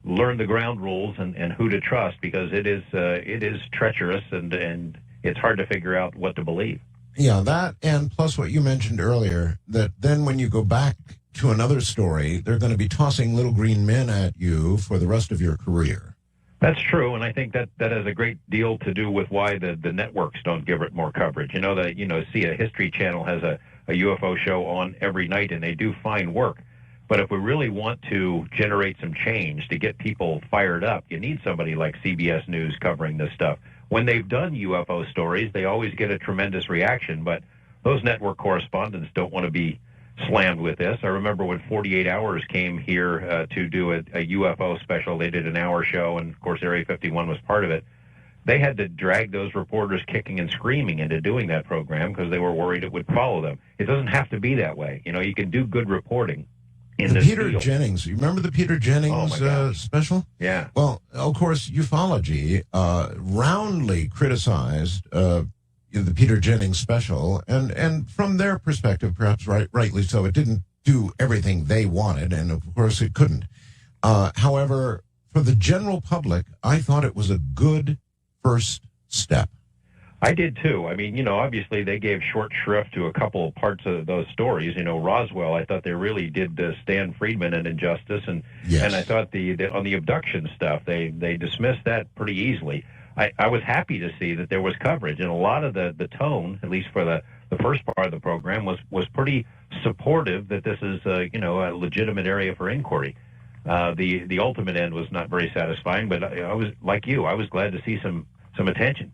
Learn the ground rules and who to trust, because it is treacherous and it's hard to figure out what to believe. Yeah, that, and plus what you mentioned earlier, that then when you go back to another story, they're going to be tossing little green men at you for the rest of your career. That's true, and I think that has a great deal to do with why the networks don't give it more coverage. See, a History Channel has a UFO show on every night, and they do fine work. But if we really want to generate some change to get people fired up, you need somebody like CBS News covering this stuff. When they've done UFO stories, they always get a tremendous reaction, but those network correspondents don't want to be slammed with this. I remember when 48 Hours came here to do a UFO special. They did an hour show, and of course Area 51 was part of it. They had to drag those reporters kicking and screaming into doing that program because they were worried it would follow them. It doesn't have to be that way. You can do good reporting in this Peter field. Jennings, you remember the Peter Jennings special? Yeah. Well, of course, ufology roundly criticized the Peter Jennings special, and from their perspective, perhaps rightly so, it didn't do everything they wanted, and of course it couldn't. However, for the general public, I thought it was a good first step. I did too. I mean, obviously they gave short shrift to a couple of parts of those stories. Roswell, I thought they really did stand Friedman and injustice, and Yes. and I thought the on the abduction stuff they dismissed that pretty easily. I was happy to see that there was coverage, and a lot of the tone, at least for the first part of the program, was pretty supportive that this is a legitimate area for inquiry. The ultimate end was not very satisfying, but I was like you. I was glad to see some attention.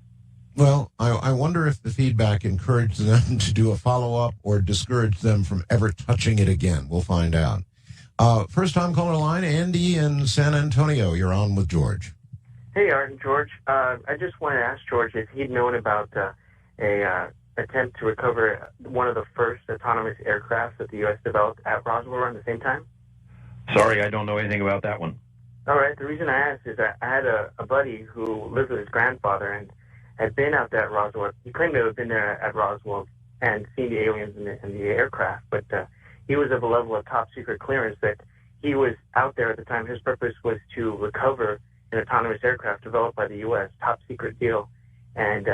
Well, I wonder if the feedback encouraged them to do a follow-up or discouraged them from ever touching it again. We'll find out. First-time caller line, Andy in San Antonio. You're on with George. Hey, Art and George. I just wanted to ask George if he'd known about a attempt to recover one of the first autonomous aircraft that the U.S. developed at Roswell around the same time. Sorry, I don't know anything about that one. All right. The reason I asked is that I had a buddy who lived with his grandfather and had been out there at Roswell. He claimed to have been there at Roswell and seen the aliens in the aircraft, but he was of a level of top secret clearance that he was out there at the time. His purpose was to recover an autonomous aircraft developed by the U.S., top secret deal. And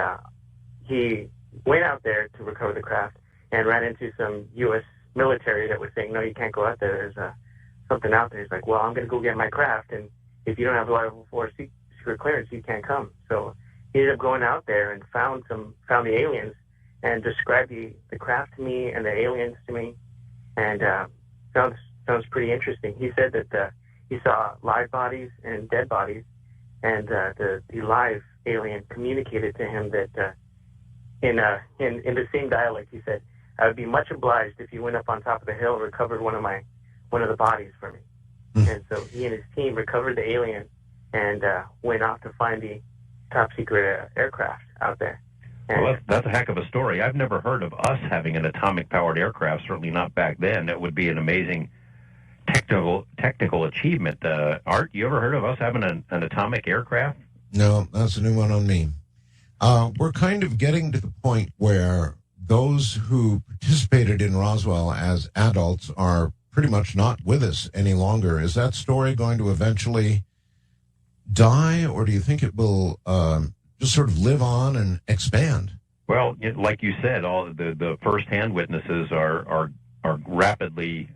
he went out there to recover the craft and ran into some U.S. military that was saying, no, you can't go out there. There's something out there. He's like, well, I'm going to go get my craft, and if you don't have a level 4 secret clearance, you can't come. So he ended up going out there and found the aliens and described the craft to me and the aliens to me, and sounds pretty interesting. He said that he saw live bodies and dead bodies, and the live alien communicated to him that in the same dialect, he said, I would be much obliged if you went up on top of the hill and recovered one of the bodies for me. And so he and his team recovered the alien and went off to find the top secret aircraft out there. And well, that's a heck of a story. I've never heard of us having an atomic-powered aircraft, certainly not back then. That would be an amazing technical achievement. Art, you ever heard of us having an atomic aircraft? No, that's a new one on me. We're kind of getting to the point where those who participated in Roswell as adults are pretty much not with us any longer. Is that story going to eventually die, or do you think it will just sort of live on and expand? Well, like you said, all the first-hand witnesses are rapidly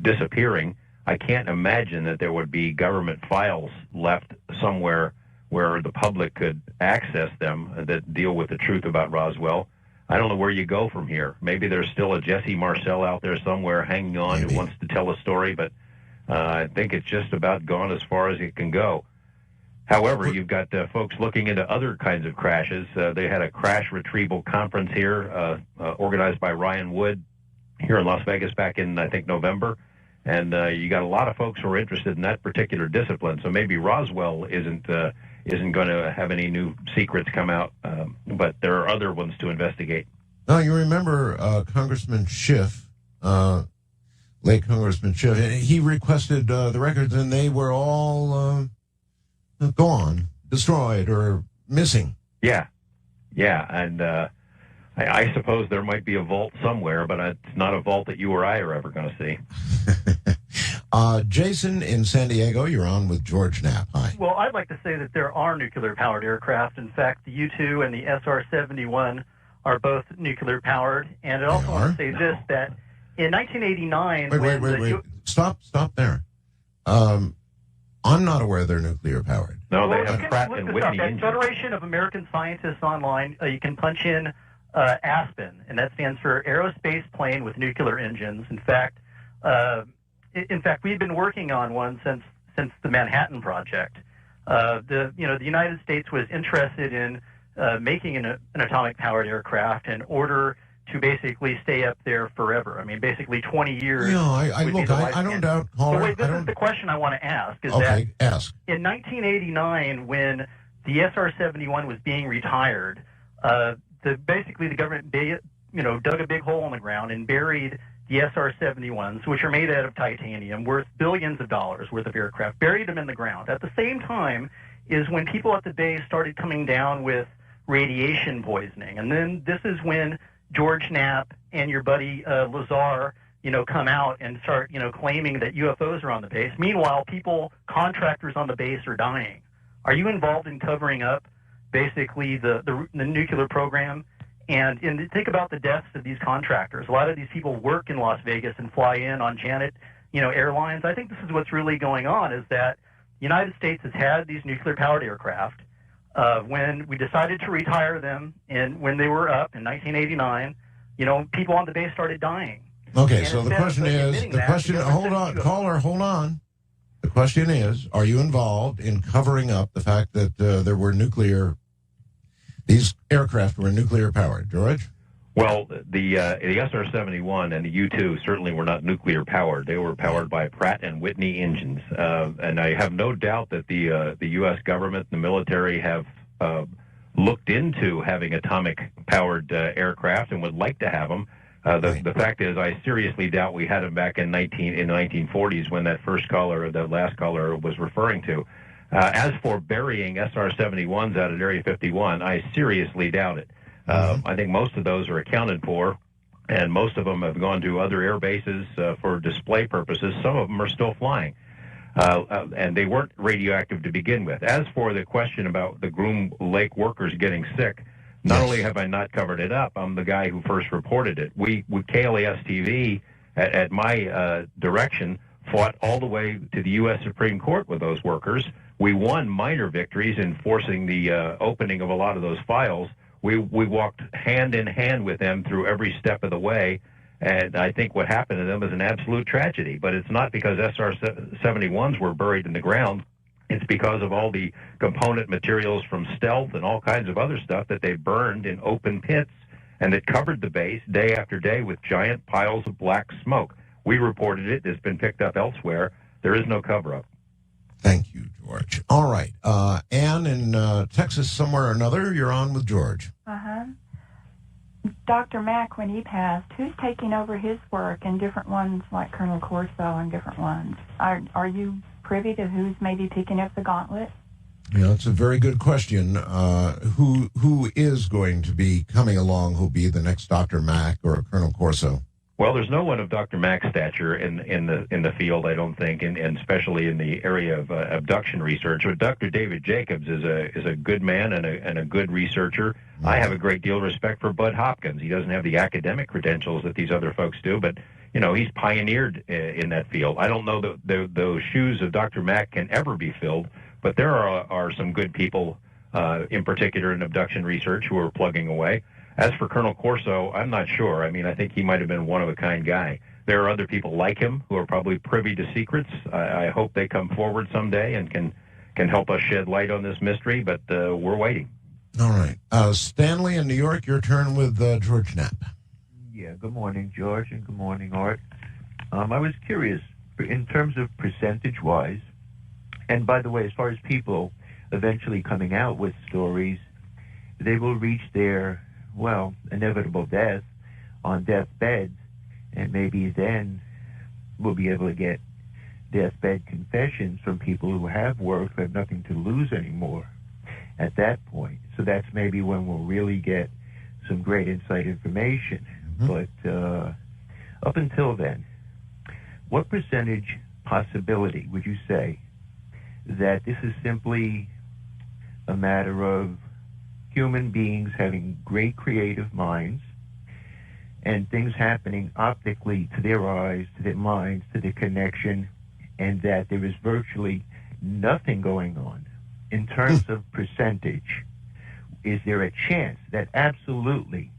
disappearing. I can't imagine that there would be government files left somewhere where the public could access them that deal with the truth about Roswell. I don't know where you go from here. Maybe there's still a Jesse Marcel out there somewhere hanging on who wants to tell a story, but I think it's just about gone as far as it can go. However, you've got folks looking into other kinds of crashes. They had a crash retrieval conference here organized by Ryan Wood here in Las Vegas back in, I think, November. And you got a lot of folks who are interested in that particular discipline. So maybe Roswell isn't going to have any new secrets come out, but there are other ones to investigate. Now, you remember Congressman Schiff, late Congressman Schiff, he requested the records, and they were all gone, destroyed, or missing. Yeah, and I suppose there might be a vault somewhere, but it's not a vault that you or I are ever going to see. Jason in San Diego, you're on with George Knapp. Hi. Well, I'd like to say that there are nuclear-powered aircraft. In fact, the U-2 and the SR-71 are both nuclear-powered. And I also want to say this, that in 1989... Wait. Stop there. I'm not aware they're nuclear-powered. No, they have Pratt and Whitney engines. Federation of American Scientists online, you can punch in ASPEN, and that stands for Aerospace Plane with Nuclear Engines. In fact, we've been working on one since the Manhattan Project. The United States was interested in making an atomic-powered aircraft in order to basically stay up there forever. I mean, basically 20 years. No, I don't doubt. But wait, this is the question I want to ask. Ask. In 1989, when the SR-71 was being retired, basically the government dug a big hole in the ground and buried the SR-71s, which are made out of titanium, worth billions of dollars worth of aircraft, buried them in the ground. At the same time is when people at the base started coming down with radiation poisoning. And then this is when George Knapp and your buddy Lazar, come out and start, claiming that UFOs are on the base. Meanwhile, contractors on the base are dying. Are you involved in covering up basically the nuclear program. And think about the deaths of these contractors. A lot of these people work in Las Vegas and fly in on Janet, airlines. I think this is what's really going on, is that the United States has had these nuclear-powered aircraft. When we decided to retire them, and when they were up in 1989, people on the base started dying. Okay, and so the question is, hold on, caller, hold on. The question is, are you involved in covering up the fact that there were these aircraft were nuclear powered? George? Well, the SR-71 and the U-2 certainly were not nuclear powered. They were powered by Pratt and Whitney engines, and I have no doubt that the U.S. government and the military have looked into having atomic powered aircraft and would like to have them. The fact is, I seriously doubt we had them back in the 1940s when that first caller, or the last caller, was referring to. As for burying SR-71s out at Area 51, I seriously doubt it. I think most of those are accounted for, and most of them have gone to other air bases for display purposes. Some of them are still flying, and they weren't radioactive to begin with. As for the question about the Groom Lake workers getting sick, not only have I not covered it up, I'm the guy who first reported it. We KLAS-TV, at my direction, fought all the way to the U.S. Supreme Court with those workers. We won minor victories in forcing the opening of a lot of those files. We walked hand in hand with them through every step of the way, and I think what happened to them is an absolute tragedy. But it's not because SR-71s were buried in the ground. It's because of all the component materials from stealth and all kinds of other stuff that they burned in open pits and that covered the base day after day with giant piles of black smoke. We reported it. It's been picked up elsewhere. There is no cover-up. Thank you, George. All right. Ann in Texas somewhere or another, you're on with George. Uh-huh. Dr. Mack, when he passed, who's taking over his work and different ones like Colonel Corso and different ones? Are you privy to who's maybe picking up the gauntlet? Yeah, that's a very good question. Who is going to be coming along who'll be the next Dr. Mack or Colonel Corso? Well, there's no one of Dr. Mack's stature in the field, I don't think, and especially in the area of abduction research. But Dr. David Jacobs is a good man and a good researcher. I have a great deal of respect for Bud Hopkins. He doesn't have the academic credentials that these other folks do, but he's pioneered in that field. I don't know that those shoes of Dr. Mack can ever be filled, but there are some good people, in particular in abduction research, who are plugging away. As for Colonel Corso, I'm not sure. I mean, I think he might have been one-of-a-kind guy. There are other people like him who are probably privy to secrets. I hope they come forward someday and can help us shed light on this mystery, but we're waiting. All right. Stanley in New York, your turn with George Knapp. Yeah, good morning, George, and good morning, Art. I was curious, in terms of percentage-wise, and by the way, as far as people eventually coming out with stories, they will reach their inevitable death on deathbeds, and maybe then we'll be able to get deathbed confessions from people who have worked, who have nothing to lose anymore at that point. So that's maybe when we'll really get some great inside information. But up until then, what percentage possibility would you say that this is simply a matter of human beings having great creative minds and things happening optically to their eyes, to their minds, to their connection, and that there is virtually nothing going on in terms of percentage? Is there a chance that absolutely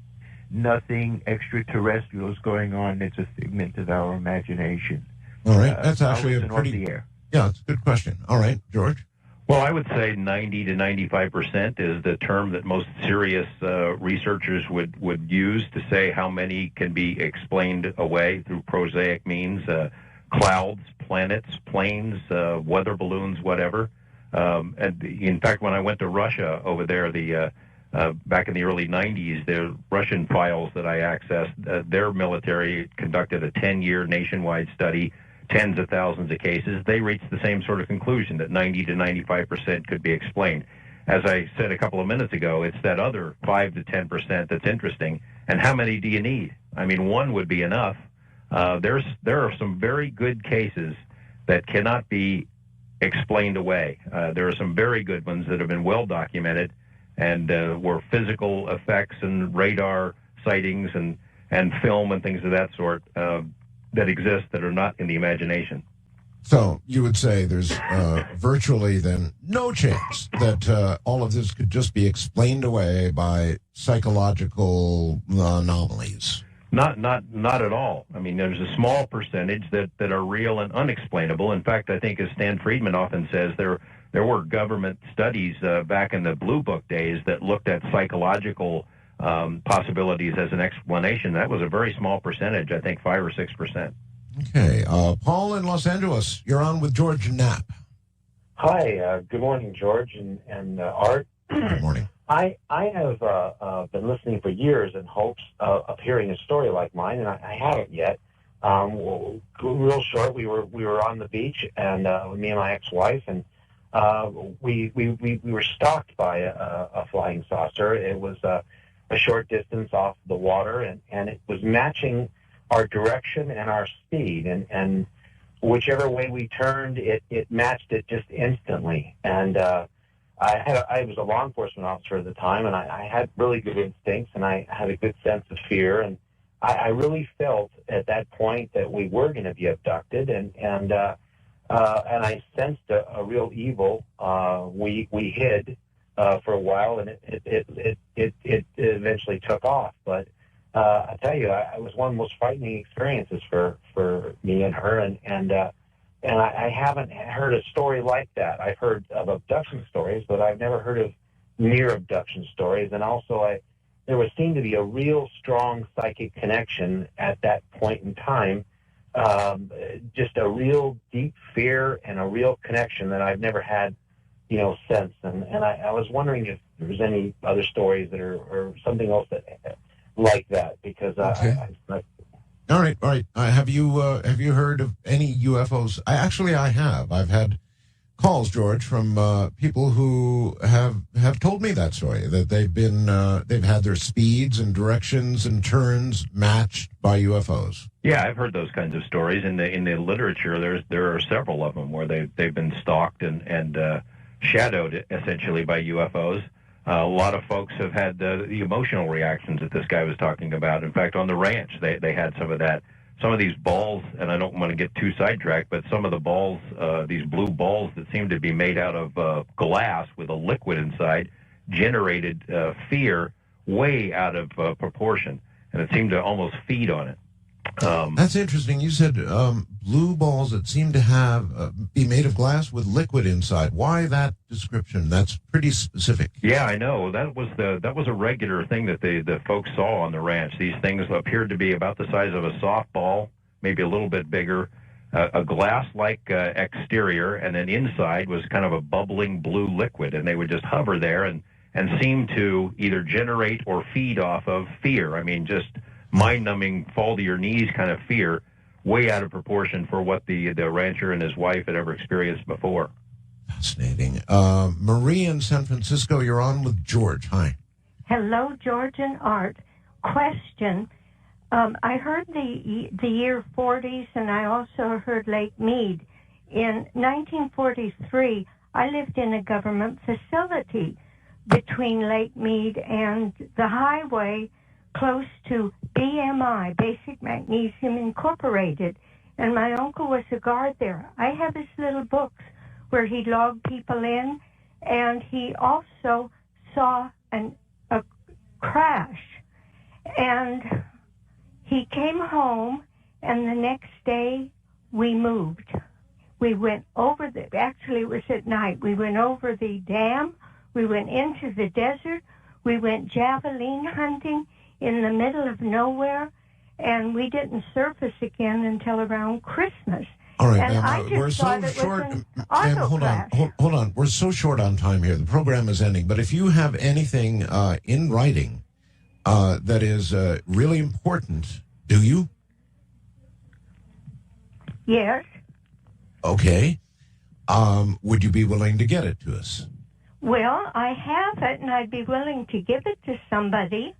nothing extraterrestrial is going on? It's a figment of our imagination. All right. That's actually a pretty... the air. Yeah, it's a good question. All right, George? Well, I would say 90 to 95% is the term that most serious researchers would use to say how many can be explained away through prosaic means, clouds, planets, planes, weather balloons, whatever. And in fact, when I went to Russia over there, back in the early 90s, the Russian files that I accessed, their military conducted a 10-year nationwide study, tens of thousands of cases. They reached the same sort of conclusion that 90 to 95% could be explained. As I said a couple of minutes ago, it's that other 5 to 10% that's interesting. And how many do you need? I mean, one would be enough. There are some very good cases that cannot be explained away. There are some very good ones that have been well documented, and were physical effects and radar sightings and film and things of that sort that exist that are not in the imagination. So you would say there's virtually then no chance that all of this could just be explained away by psychological anomalies. Not at all. I mean, there's a small percentage that are real and unexplainable. In fact, I think, as Stan Friedman often says, there were government studies back in the Blue Book days that looked at psychological possibilities as an explanation. That was a very small percentage, I think 5 or 6%. Okay. Paul in Los Angeles, you're on with George Knapp. Hi. Good morning, George and Art. Good morning. I have been listening for years in hopes of hearing a story like mine, and I haven't yet. Real short, we were on the beach, and me and my ex-wife, and we were stalked by a flying saucer. It was a short distance off the water, and it was matching our direction and our speed, and whichever way we turned, it matched it just instantly. And I was a law enforcement officer at the time, and I had really good instincts, and I had a good sense of fear, and I really felt at that point that we were going to be abducted, and I sensed a real evil. We hid for a while, and it eventually took off. But I tell you, it was one of the most frightening experiences for me and her, and I haven't heard a story like that. I've heard of abduction stories, but I've never heard of near abduction stories. And also, there would seem to be a real strong psychic connection at that point in time, just a real deep fear and a real connection that I've never had, since. And I was wondering if there was any other stories that are or something else that like that, because okay. All right. Have you heard of any UFOs? I have. I've had calls, George, from people who have told me that story, that they've had their speeds and directions and turns matched by UFOs. Yeah, I've heard those kinds of stories in the literature. There are several of them where they've been stalked and shadowed essentially by UFOs. A lot of folks have had the emotional reactions that this guy was talking about. In fact, on the ranch, they had some of that. Some of these balls, and I don't want to get too sidetracked, but some of the balls, these blue balls that seem to be made out of glass with a liquid inside, generated fear way out of proportion, and it seemed to almost feed on it. That's interesting. You said blue balls that seem to have be made of glass with liquid inside. Why that description? That's pretty specific. Yeah, I know. That was a regular thing that the folks saw on the ranch. These things appeared to be about the size of a softball, maybe a little bit bigger, a glass-like exterior, and then inside was kind of a bubbling blue liquid, and they would just hover there and seem to either generate or feed off of fear. I mean, just mind-numbing, fall-to-your-knees kind of fear, way out of proportion for what the rancher and his wife had ever experienced before. Fascinating. Marie in San Francisco, you're on with George. Hi. Hello, George and Art. Question. I heard the year 40s, and I also heard Lake Mead. In 1943, I lived in a government facility between Lake Mead and the highway close to BMI, Basic Magnesium Incorporated, and my uncle was a guard there. I have his little books where he logged people in, and he also saw a crash. And he came home, and the next day we moved. We went over actually it was at night, we went over the dam, we went into the desert, we went javelin hunting in the middle of nowhere, and we didn't surface again until around Christmas. All right, and ma'am, we're so short. Ma'am, hold on. We're so short on time here. The program is ending. But if you have anything in writing that is really important, do you? Yes. Okay. Would you be willing to get it to us? Well, I have it, and I'd be willing to give it to somebody.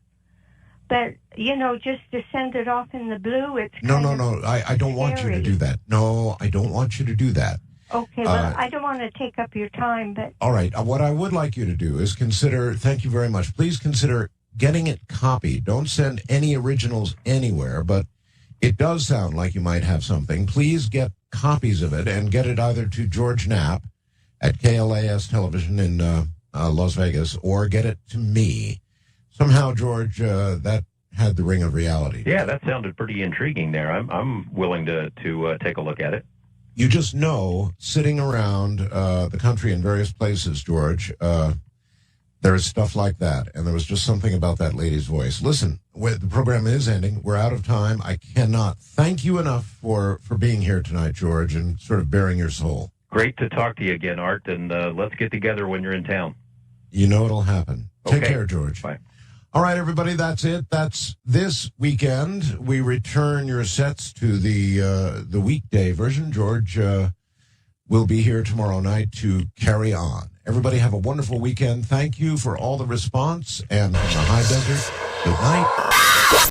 But, just to send it off in the blue, it's No. I don't want you to do that. No, I don't want you to do that. Okay, well, I don't want to take up your time, but... All right. What I would like you to do is consider, thank you very much, please consider getting it copied. Don't send any originals anywhere, but it does sound like you might have something. Please get copies of it and get it either to George Knapp at KLAS Television in Las Vegas, or get it to me. Somehow, George, that had the ring of reality. Yeah, that sounded pretty intriguing there. I'm willing to take a look at it. You just know, sitting around the country in various places, George, there is stuff like that. And there was just something about that lady's voice. Listen, the program is ending. We're out of time. I cannot thank you enough for being here tonight, George, and sort of bearing your soul. Great to talk to you again, Art, and let's get together when you're in town. You know it'll happen. Okay. Take care, George. Bye. All right, everybody, that's it. That's this weekend. We return your sets to the weekday version. George will be here tomorrow night to carry on. Everybody have a wonderful weekend. Thank you for all the response. And from the high desert, good night.